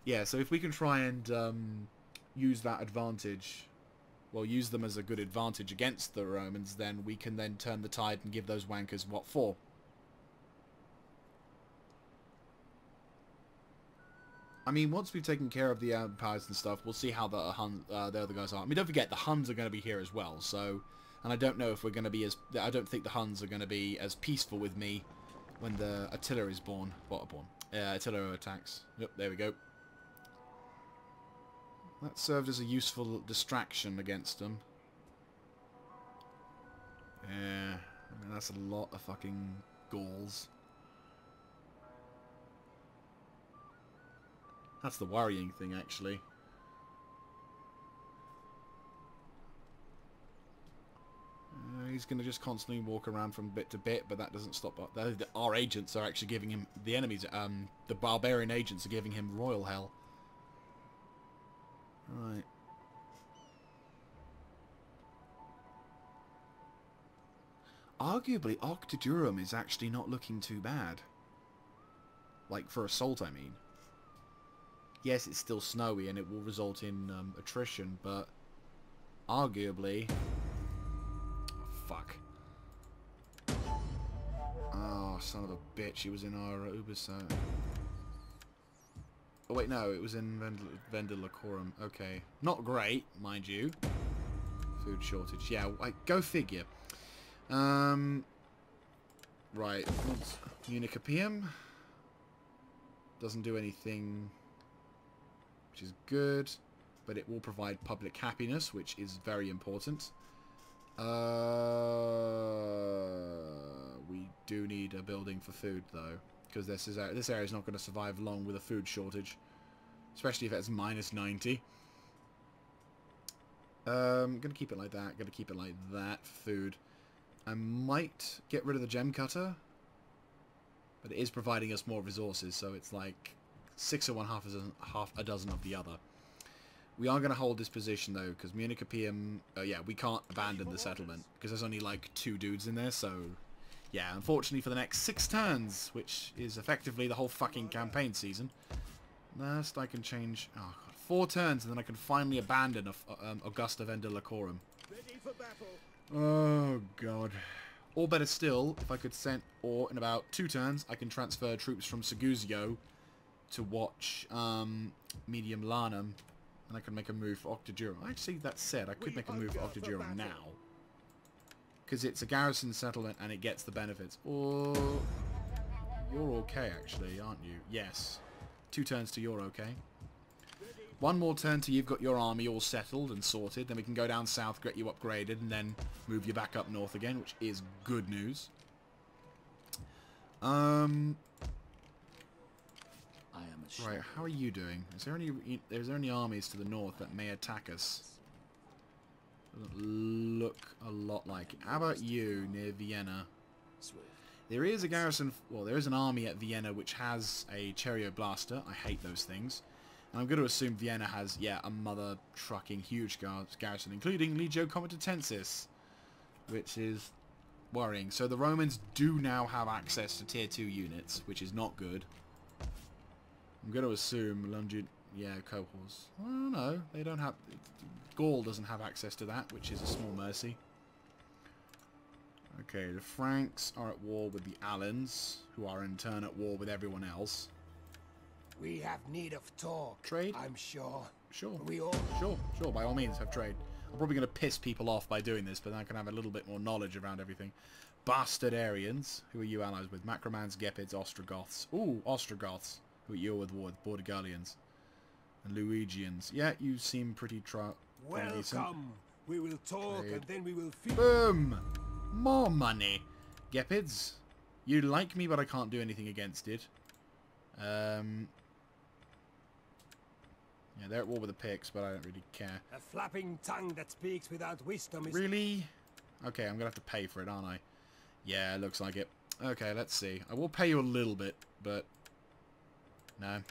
Yeah, so if we can try and use that advantage, well, use them as a good advantage against the Romans, then we can then turn the tide and give those wankers what for. I mean, once we've taken care of the empires and stuff, we'll see how the other guys are. I mean, don't forget, the Huns are going to be here as well, so... And I don't know if we're going to be as... I don't think the Huns are going to be as peaceful with me when the Attila is born. Attila attacks. Yep, there we go. That served as a useful distraction against them. Yeah, I mean, that's a lot of fucking Gauls. That's the worrying thing, actually. He's going to just constantly walk around from bit to bit, but that doesn't stop. Our agents are actually giving him... The enemies, the barbarian agents are giving him royal hell. Right. Arguably, Octodurum is actually not looking too bad. Like, for assault, I mean. Yes, it's still snowy and it will result in attrition, but arguably... Oh, fuck. Oh, son of a bitch, he was in our Ubersa. Oh wait, no, it was in Vendilacorum. Okay. Not great, mind you. Food shortage. Yeah, go figure. Right. Municapium. Doesn't do anything... which is good, but it will provide public happiness, which is very important. We do need a building for food, though, because this area is not going to survive long with a food shortage, especially if it's minus 90. I'm going to keep it like that. Going to keep it like that for food. I might get rid of the gem cutter, but it is providing us more resources, so it's like 6 of one, half a dozen of the other. We are going to hold this position, though, because Municapium... yeah, we can't abandon the settlement, because there's only, like, 2 dudes in there, so... Yeah, unfortunately for the next 6 turns, which is effectively the whole fucking campaign season. Last, I can change... Oh, God, 4 turns, and then I can finally abandon Augusta Vendilacorum. Oh, God. Or better still, if I could send... Or, in about 2 turns, I can transfer troops from Sugsio to watch Medium Lanum, and I can make a move for Octodurum. Actually, that said, I could make a move for Octodurum now, because it's a garrison settlement and it gets the benefits. Or you're okay, actually, aren't you? Yes. 2 turns to you're okay. 1 more turn till you've got your army all settled and sorted. Then we can go down south, get you upgraded, and then move you back up north again, which is good news. Right, how are you doing? Is there any armies to the north that may attack us? Doesn't look a lot like it. How about you near Vienna? There is a garrison, well, there is an army at Vienna which has a Blaster. I hate those things. And I'm going to assume Vienna has, yeah, a mother trucking huge garrison, including Legio Comitatensis, which is worrying. So the Romans do now have access to tier 2 units, which is not good. I'm going to assume cohorts. I don't know. They don't have... Gaul doesn't have access to that, which is a small mercy. Okay, the Franks are at war with the Alans, who are in turn at war with everyone else. We have need of talk. Trade? I'm sure. Sure. We all... Sure, by all means, have trade. I'm probably going to piss people off by doing this, but then I can have a little bit more knowledge around everything. Bastard Aryans. Who are you allies with? Macromans, Gepids, Ostrogoths. Ooh, Ostrogoths. Who are you with war with? Bordigalians. And Luigians. Yeah, you seem pretty Welcome. We will talk and then we will feed. Boom! More money. Gepids. You like me, but I can't do anything against it. Yeah, they're at war with the Picts, but I don't really care. A flapping tongue that speaks without wisdom is... Really? Okay, I'm going to have to pay for it, aren't I? Yeah, looks like it. Okay, let's see. I will pay you a little bit, but... No.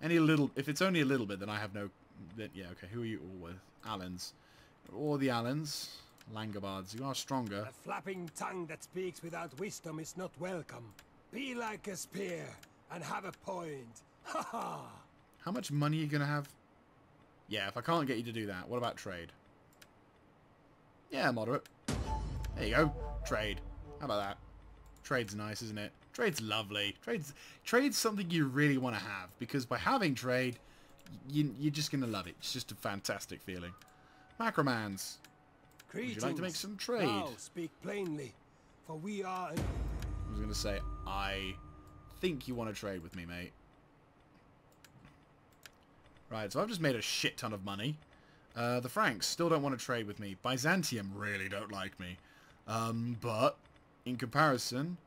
If it's only a little bit, then I have no... Yeah, okay, who are you all with? Alans. Or the Alans. Langobards, you are stronger. A flapping tongue that speaks without wisdom is not welcome. Be like a spear and have a point. Ha ha! How much money are you going to have? Yeah, if I can't get you to do that, what about trade? Yeah, moderate. There you go. Trade. How about that? Trade's nice, isn't it? Trade's lovely. Trade's something you really want to have, because by having trade, you're just going to love it. It's just a fantastic feeling. Macromans. Would you like to make some trade? Now speak plainly, for we are... I was going to say, I think you want to trade with me, mate. Right, so I've just made a shit ton of money. The Franks still don't want to trade with me. Byzantium really don't like me. But, in comparison...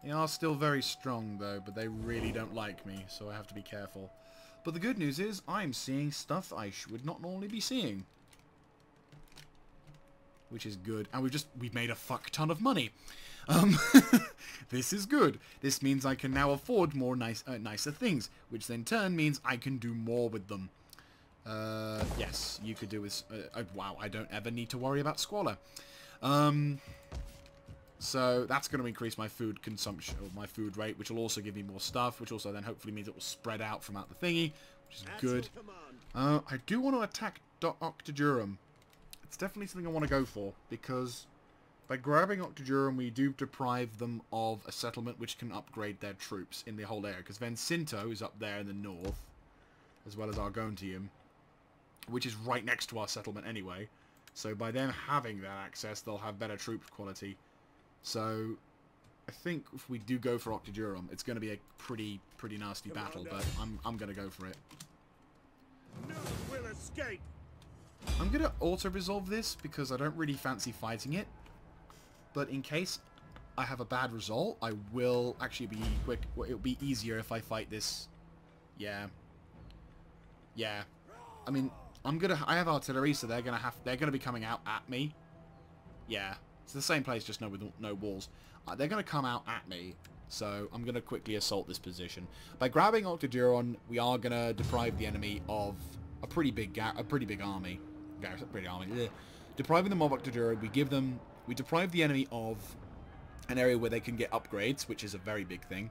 They are still very strong, though, but they really don't like me, so I have to be careful. But the good news is, I'm seeing stuff I would not normally be seeing. Which is good. And we've made a fuck ton of money. This is good. This means I can now afford more nicer things, which then in turn means I can do more with them. Yes, you could do with... wow, I don't ever need to worry about squalor. So that's going to increase my food consumption, or my food rate, which will also give me more stuff, which also then hopefully means it will spread out from out the thingy, which is good. I do want to attack Octodurum. It's definitely something I want to go for, because by grabbing Octodurum, we do deprive them of a settlement which can upgrade their troops in the whole area, because Vencinto is up there in the north, as well as Argontium, which is right next to our settlement anyway. So by them having that access, they'll have better troop quality. So, I think if we do go for Octodurum, it's going to be a pretty nasty battle, but I'm going to go for it. None will escape. I'm going to auto-resolve this, because I don't really fancy fighting it. But in case I have a bad result, I will actually be quick. Well, it'll be easier if I fight this. Yeah. Yeah. I mean, I have artillery, so they're gonna be coming out at me. Yeah. It's the same place, just with no walls. They're going to come out at me, so I'm going to quickly assault this position. By grabbing Octoduron, we are going to deprive the enemy of a pretty big army. Ugh. Depriving them of Octoduron, we deprive the enemy of an area where they can get upgrades, which is a very big thing.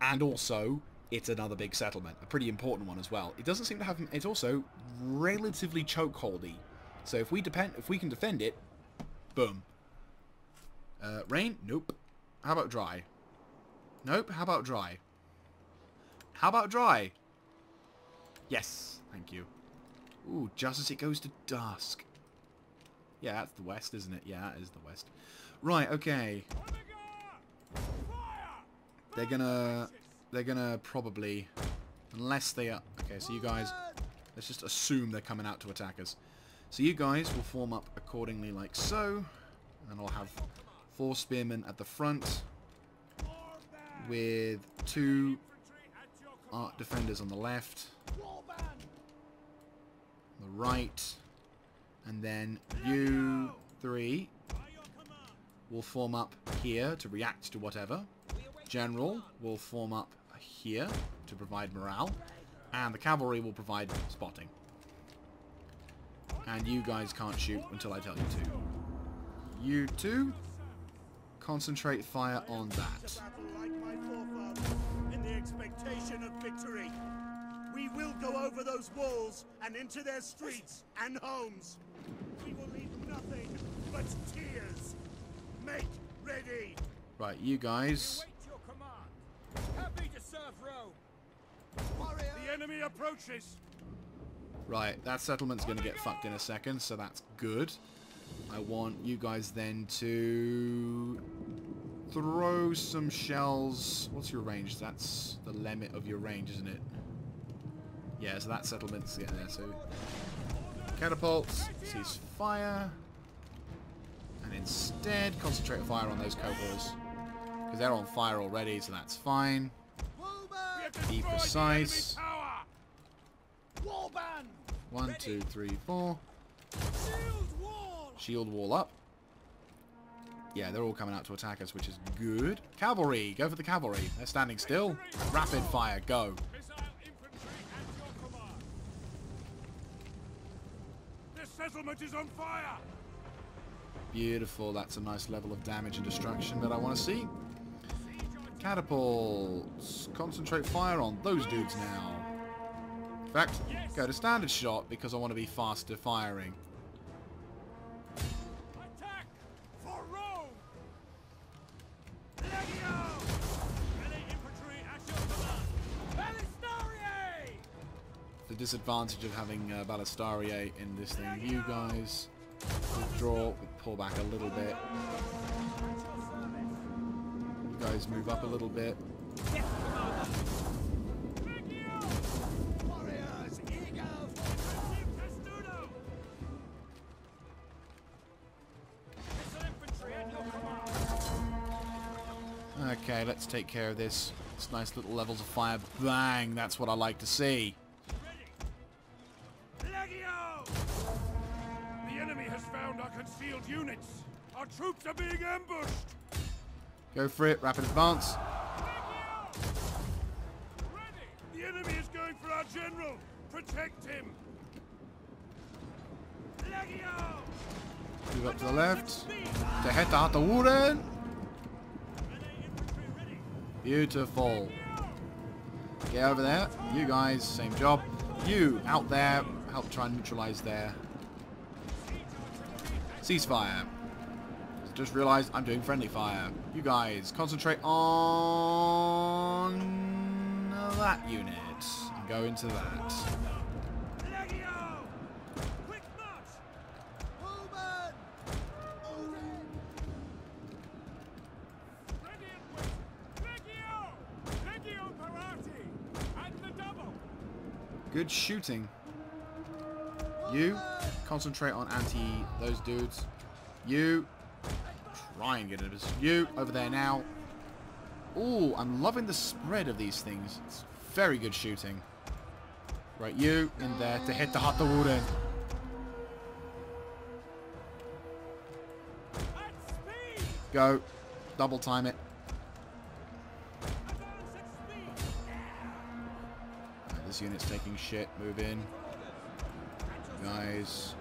And also, it's another big settlement, a pretty important one as well. It doesn't seem to have... It's also relatively chokeholdy. So if we can defend it, boom. Rain? Nope. How about dry? Nope. How about dry? How about dry? Yes. Thank you. Ooh, just as it goes to dusk. Yeah, that's the west, isn't it? Yeah, that is the west. Right, okay. They're gonna probably... Unless they are... Okay, so you guys... Let's just assume they're coming out to attack us. So you guys will form up accordingly like so. And I'll have 4 spearmen at the front. With 2 art defenders on the left. On the right. And then you 3 will form up here to react to whatever. General will form up here to provide morale. And the cavalry will provide spotting. And you guys can't shoot until I tell you to. You two, concentrate fire on that. In the expectation of victory, we will go over those walls and into their streets and homes. We will leave nothing but tears. Make ready. Right, you guys. Await your command. Happy to serve Rome. The enemy approaches. Right, that settlement's going to get fucked in a second, so that's good. I want you guys then to throw some shells. What's your range? That's the limit of your range, isn't it? Yeah, so that settlement's getting there. So catapults, cease fire, and instead concentrate fire on those cohorts because they're on fire already, so that's fine. Be precise. 1, 2, 3, 4. Shield wall up. Yeah, they're all coming out to attack us, which is good. Cavalry, go for the cavalry. They're standing still. Rapid fire, go. This settlement is on fire. Beautiful. That's a nice level of damage and destruction that I want to see. Catapults. Concentrate fire on those dudes now. In fact, go to standard shot because I want to be faster firing. Attack for Rome! Legio! Melee infantry at your command! Ballistariae! The disadvantage of having Ballistariae in this thing. You guys withdraw, pull back a little bit. You guys move up a little bit. Warriors, eagles, testudo! Missile infantry at your command! Okay, let's take care of this. It's nice little levels of fire. Bang! That's what I like to see. Legio! The enemy has found our concealed units. Our troops are being ambushed. Go for it. Rapid advance. The enemy is going for our general. Protect him. Legio! Move up to the left. To head to Hatawuren. Beautiful. Get over there. You guys, same job. You out there. Help try and neutralize their ceasefire. Just realized I'm doing friendly fire. You guys concentrate on that unit and go into that. Legio! Quick march! Movement! Ready and wait. Legio! Legio Parati! And the double! Good shooting. You concentrate on anti those dudes. You try and get it. You over there now. Ooh, I'm loving the spread of these things. It's very good shooting. Right, you in there to hit the Hatawuren. At speed! Go. Double time it. Advance at speed! Right, this unit's taking shit. Move in. Guys.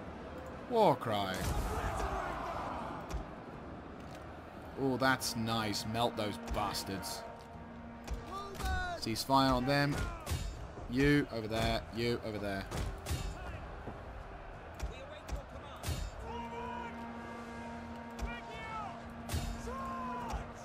War cry. Oh, that's nice. Melt those bastards. Ceasefire on them. You over there. You over there. We await your command! Forward! Legio! Charge!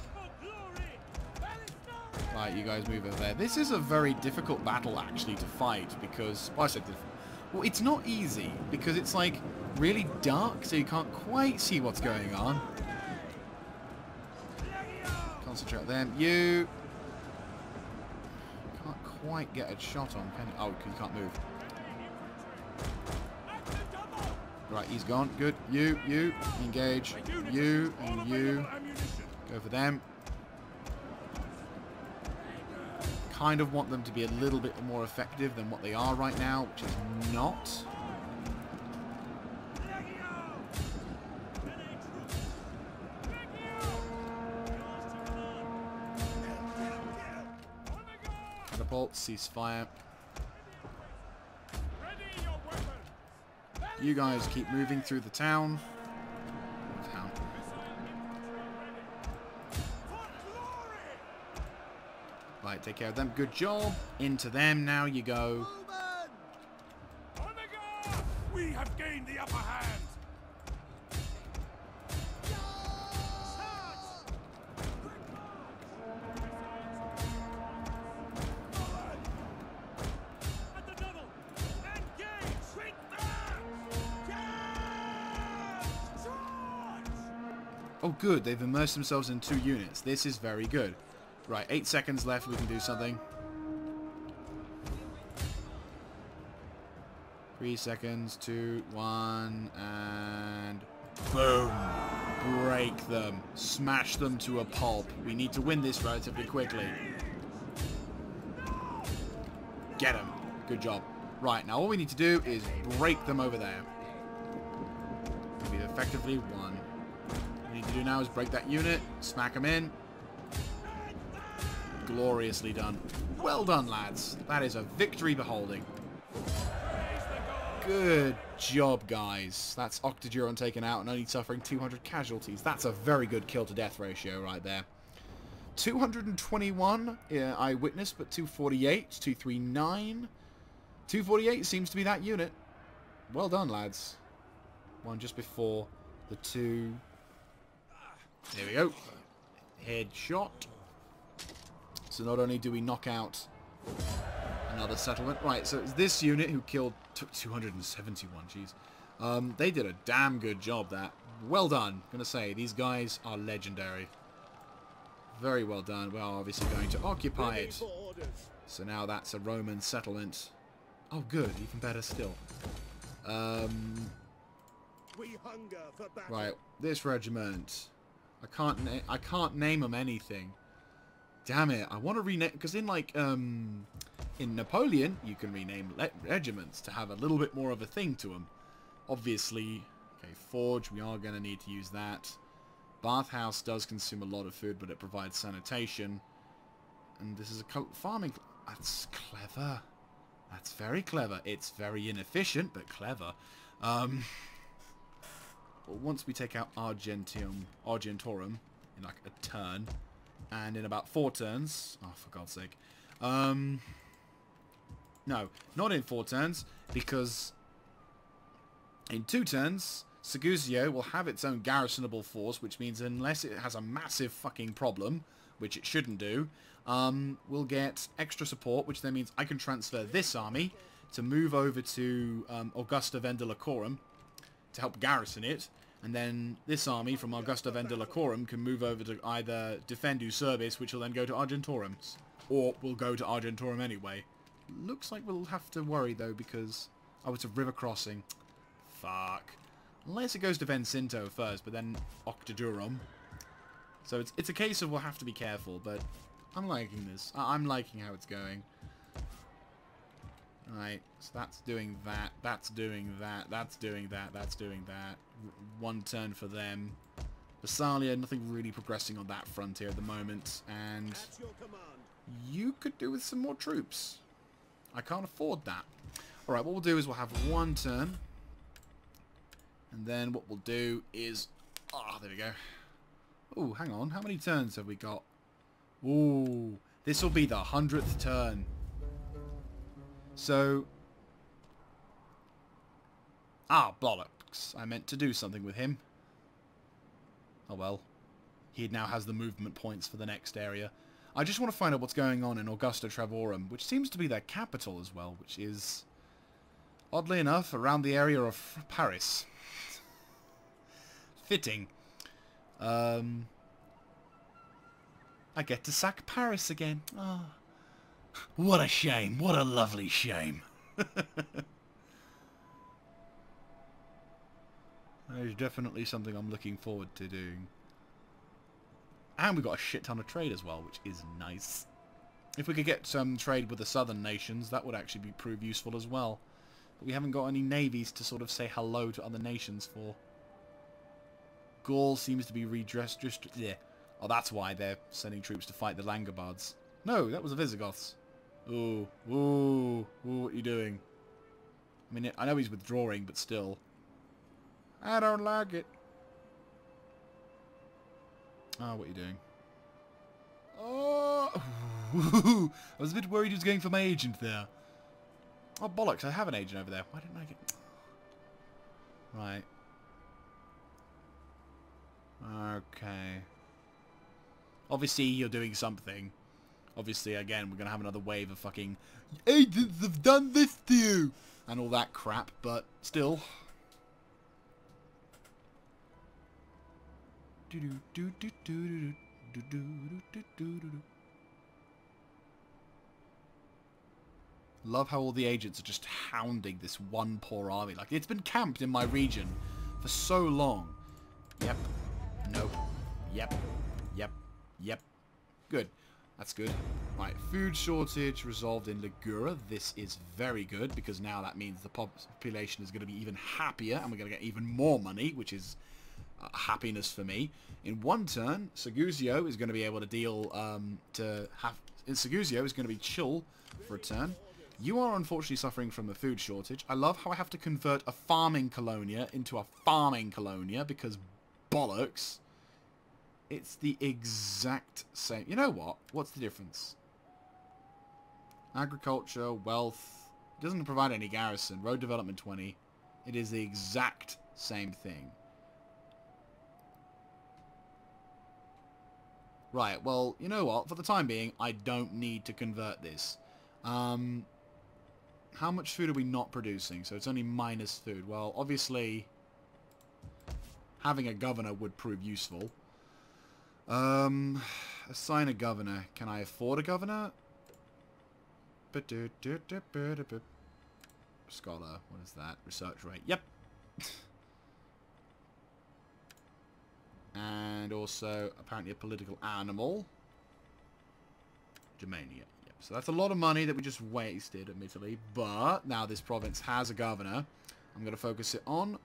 For glory! Ballistariae! Right, you guys move over there. This is a very difficult battle, actually, to fight, because... Well, I said difficult. Well, it's not easy, because it's, like, really dark, so you can't quite see what's going on. Concentrate on them. You... Can't quite get a shot on, can you? Oh, you can't move. Right, he's gone. Good. You, engage. You, and you. Go for them. Kind of want them to be a little bit more effective than what they are right now, which is not. Catapult, ceasefire. You guys keep moving through the town. Right, take care of them. Good job. Into them. Now you go. We have gained the upper hand. At the double! Engage! Shrink back! Charge! Oh, good. They've immersed themselves in 2 units. This is very good. Right, 8 seconds left. We can do something. 3 seconds, 2, 1, and boom. Break them. Smash them to a pulp. We need to win this relatively quickly. Get them. Good job. Right, now all we need to do is break them over there. We effectively won. What we need to do now is break that unit, smack them in. Gloriously done. Well done, lads. That is a victory beholding. Good job, guys. That's Octaduron taken out and only suffering 200 casualties. That's a very good kill-to-death ratio right there. 221 eyewitness, but 248, 239. 248 seems to be that unit. Well done, lads. One just before the two. There we go. Headshot. So not only do we knock out another settlement. Right, so it's this unit who killed 271, jeez. They did a damn good job, that. Well done. Gonna say, these guys are legendary. Very well done. We're obviously going to occupy it. So now that's a Roman settlement. Oh, good. Even better still. We hunger for battle. Right, this regiment. I can't name them anything. Damn it! I want to rename, because in like in Napoleon you can rename regiments to have a little bit more of a thing to them. Obviously, okay, forge. We are going to need to use that. Bathhouse does consume a lot of food, but it provides sanitation. And this is a farming. That's clever. That's very clever. It's very inefficient, but clever. Once we take out Argentorum in like a turn, and in about 4 turns, oh for God's sake, no, not in 4 turns, because in 2 turns, Sugsio will have its own garrisonable force, which means unless it has a massive fucking problem, which it shouldn't do, we'll get extra support, which then means I can transfer this army to move over to Augusta Vendilacorum to help garrison it, and then this army from Augusta Vendilacorum can move over to either defend Usurbis, which will then go to Argentorum, or will go to Argentorum anyway. Looks like we'll have to worry though, because oh, it's a river crossing. Fuck. Unless it goes to Vencinto first, but then Octodurum. So it's a case of we'll have to be careful, but I'm liking this. I'm liking how it's going. Right, so that's doing that, that's doing that, that's doing that, that's doing that. 1 turn for them. Visalia, nothing really progressing on that frontier at the moment, and you could do with some more troops. I can't afford that. Alright, what we'll do is we'll have 1 turn, and then what we'll do is... ah, there we go. Ooh, hang on, how many turns have we got? Ooh, this will be the 100th turn. So... ah, bollocks. I meant to do something with him. Oh well. He now has the movement points for the next area. I just want to find out what's going on in Augusta Trevorum, which seems to be their capital as well, which is, oddly enough, around the area of Paris. Fitting. I get to sack Paris again. Oh. What a shame. What a lovely shame. That is definitely something I'm looking forward to doing. And we've got a shit ton of trade as well, which is nice. If we could get some trade with the southern nations, that would actually prove useful as well. But we haven't got any navies to sort of say hello to other nations for. Gaul seems to be redressed just... yeah. Oh, that's why they're sending troops to fight the Langobards. No, that was the Visigoths. Ooh, ooh, ooh, what are you doing? I mean, I know he's withdrawing, but still. I don't like it. Oh, what are you doing? Oh, I was a bit worried he was going for my agent there. Oh, bollocks, I have an agent over there. Why didn't I get... right. Okay. Obviously, you're doing something. Obviously, again, we're going to have another wave of fucking agents have done this to you! And all that crap, but still. Love how all the agents are just hounding this one poor army. Like, it's been camped in my region for so long. Yep. Nope. Yep. Yep. Yep. Good. That's good. Right, food shortage resolved in Ligura. This is very good, because now that means the population is going to be even happier, and we're going to get even more money, which is happiness for me. In 1 turn, Sugsio is going to be able to deal, Sugsio is going to be chill for a turn. You are unfortunately suffering from a food shortage. I love how I have to convert a farming colonia into a farming colonia, because bollocks. It's the exact same. You know what? What's the difference? Agriculture, wealth. It doesn't provide any garrison. Road development 20. It is the exact same thing. Right, well, you know what? For the time being, I don't need to convert this. How much food are we not producing? So it's only minus food. Well, obviously, having a governor would prove useful. Assign a governor. Can I afford a governor? Scholar. What is that? Research rate. Yep. And also, apparently a political animal. Germania. Yep. So that's a lot of money that we just wasted, admittedly. But now this province has a governor. I'm going to focus it on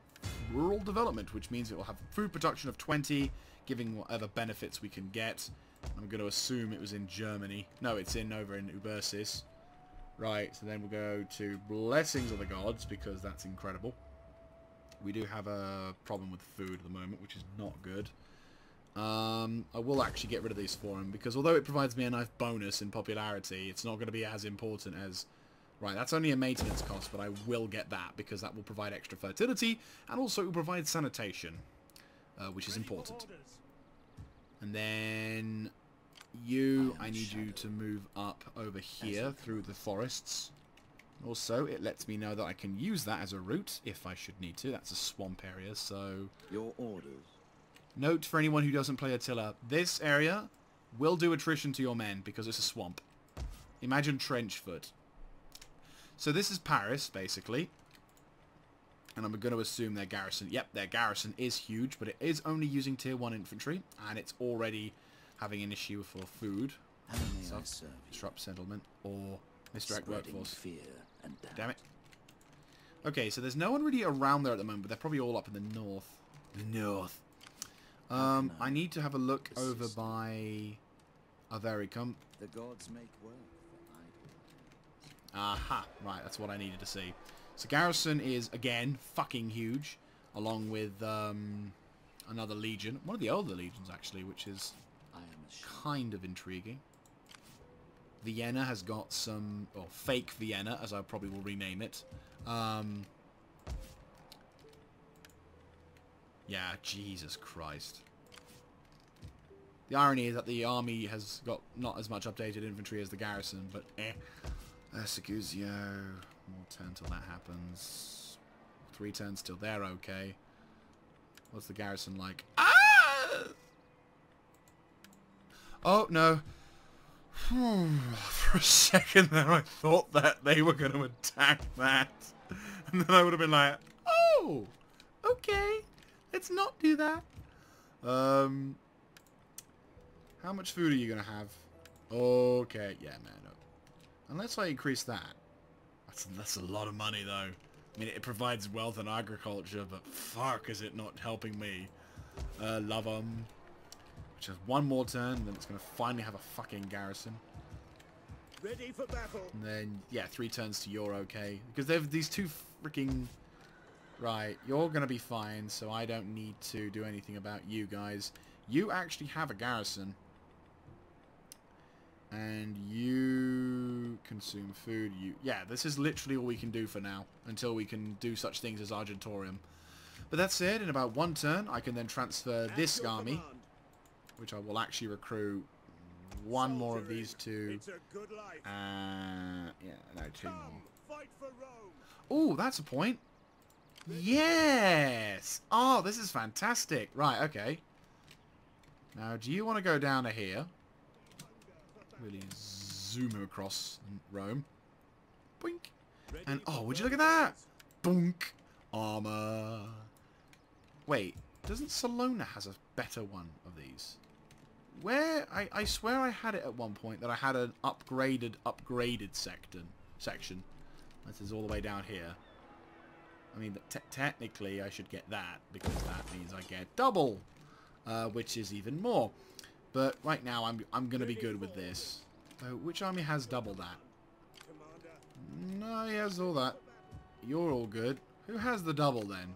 rural development, which means it will have food production of 20, giving whatever benefits we can get. I'm going to assume it was in Germany. No, it's over in Ubersis. Right, so then we'll go to Blessings of the Gods, because that's incredible. We do have a problem with food at the moment, which is not good. I will actually get rid of these for him, because although it provides me a nice bonus in popularity, it's not going to be as important as... Right, that's only a maintenance cost, but I will get that, because that will provide extra fertility, and also it will provide sanitation, which is important. And then... I need you to move up over here through the forests. Also, it lets me know that I can use that as a route if I should need to. That's a swamp area, so... Your orders. Note for anyone who doesn't play Attila. This area will do attrition to your men because it's a swamp. Imagine Trenchfoot. So this is Paris, basically. And I'm going to assume their garrison... Yep, their garrison is huge, but it is only using tier 1 infantry. And it's already having an issue for food. Disrupt settlement or misdirect workforce. Fear and Damn it. Okay, so there's no one really around there at the moment, but they're probably all up in the north. The north. I need to have a look over by Avaricum. The gods make work for idle. Aha, right, that's what I needed to see. So garrison is, again, fucking huge, along with another legion. One of the older legions, actually, which is kind of intriguing. Vienna has got some, or fake Vienna, as I probably will rename it. Yeah, Jesus Christ. The irony is that the army has got not as much updated infantry as the garrison, but Sugsio, more turn till that happens. 3 turns till they're okay. What's the garrison like? Ah! Oh, no. For a second there I thought that they were going to attack that. And then I would have been like, oh, okay. Let's not do that. How much food are you going to have? Okay, yeah, man. No. Unless I increase that. That's a lot of money, though. I mean, it provides wealth and agriculture, but fuck, is it not helping me? Love 'em. Which has one more turn, then it's going to finally have a fucking garrison. Ready for battle. And then, yeah, 3 turns to you're okay. Because they've these two freaking... Right, you're going to be fine, so I don't need to do anything about you guys. You actually have a garrison. And you consume food. Yeah, this is literally all we can do for now. Until we can do such things as Argentorium. But that's it. In about 1 turn, I can then transfer this army. Which I will actually recruit 1 more of these 2. Yeah, no, 2 more. Oh, that's a point. Yes! Oh, this is fantastic. Right, okay. Now, do you want to go down to here? Really zoom him across Rome. Boink. And, oh, would you look at that? Boink. Armor. Wait, doesn't Salona has a better one of these? Where I swear I had it at one point that I had an upgraded section. This is all the way down here. I mean, technically I should get that because that means I get double, which is even more. But right now I'm gonna be good with this. Which army has double that? No, he has all that. You're all good. Who has the double then?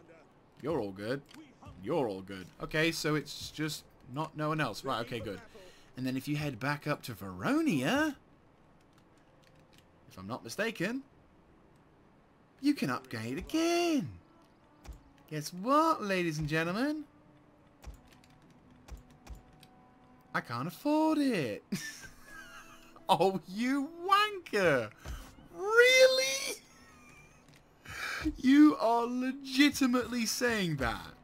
You're all good. You're all good. Okay, so it's just Not no one else. Right, okay, good. And then if you head back up to Veronia, if I'm not mistaken, you can upgrade again. Guess what, ladies and gentlemen? I can't afford it. Oh, you wanker. Really? You are legitimately saying that.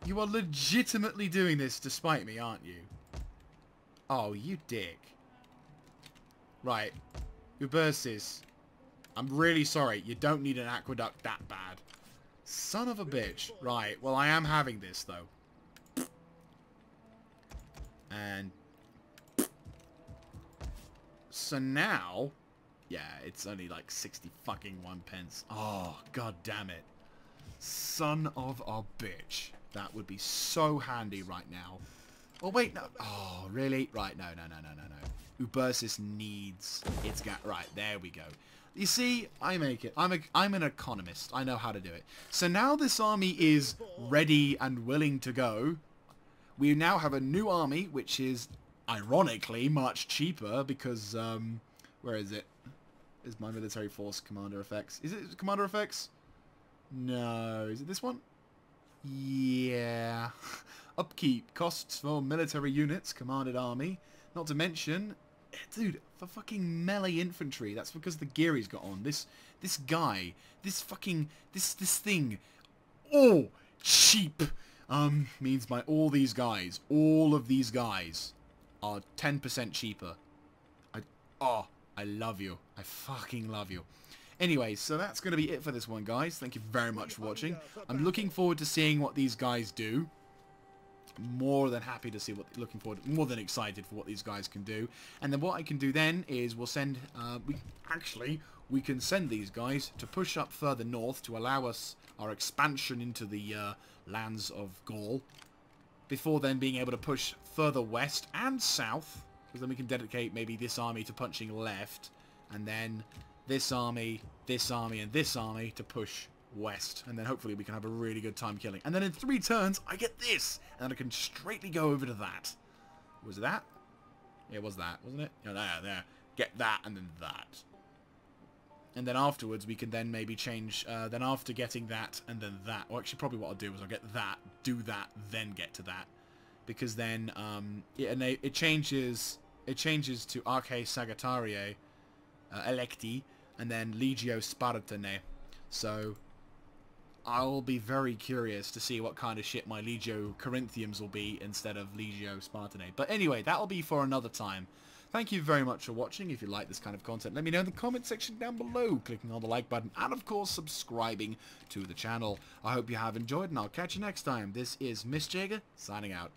You are legitimately doing this to spite me, aren't you? Oh, you dick. Right. Ubersis. I'm really sorry. You don't need an aqueduct that bad. Son of a bitch. Right. Well, I am having this, though. And... so now... yeah, it's only like 60 fucking 1 pence. Oh, god damn it. Son of a bitch. That would be so handy right now. Oh, wait, no. Oh, really? Right, no. Ubersis needs its right, there we go. You see, I make it. I'm an economist. I know how to do it. So now this army is ready and willing to go. We now have a new army, which is, ironically, much cheaper because, where is it? Is my military force commander effects? Is it commander effects? No. Is it this one? Yeah. Upkeep. Costs for military units. Commanded army. Not to mention... dude, for fucking melee infantry. That's because the gear he's got on. This guy. This fucking... This thing. Oh! Cheap! Means by all these guys. All of these guys are 10% cheaper. I love you. I fucking love you. Anyway, so that's going to be it for this one, guys. Thank you very much for watching. I'm looking forward to seeing what these guys do. More than happy to see what... more than excited for what these guys can do. And then what I can do then is we'll send... we can send these guys to push up further north to allow us our expansion into the lands of Gaul. Before then being able to push further west and south. Because then we can dedicate maybe this army to punching left. And then this army, and this army to push west. And then hopefully we can have a really good time killing. And then in 3 turns, I get this. And I can straightly go over to that. Was it that? Yeah, it was that, wasn't it? Yeah, there. Get that, and then that. And then afterwards, we can then maybe change... then after getting that, and then that... or actually, probably what I'll do is I'll get that, do that, then get to that. Because then it changes to Arche Sagittarii Electi, and then Legio Spartanae. So I'll be very curious to see what kind of shit my Legio Corinthians will be instead of Legio Spartanae. But anyway, that'll be for another time. Thank you very much for watching. If you like this kind of content, let me know in the comment section down below, clicking on the like button, and of course subscribing to the channel. I hope you have enjoyed, and I'll catch you next time. This is Miss Jager, signing out.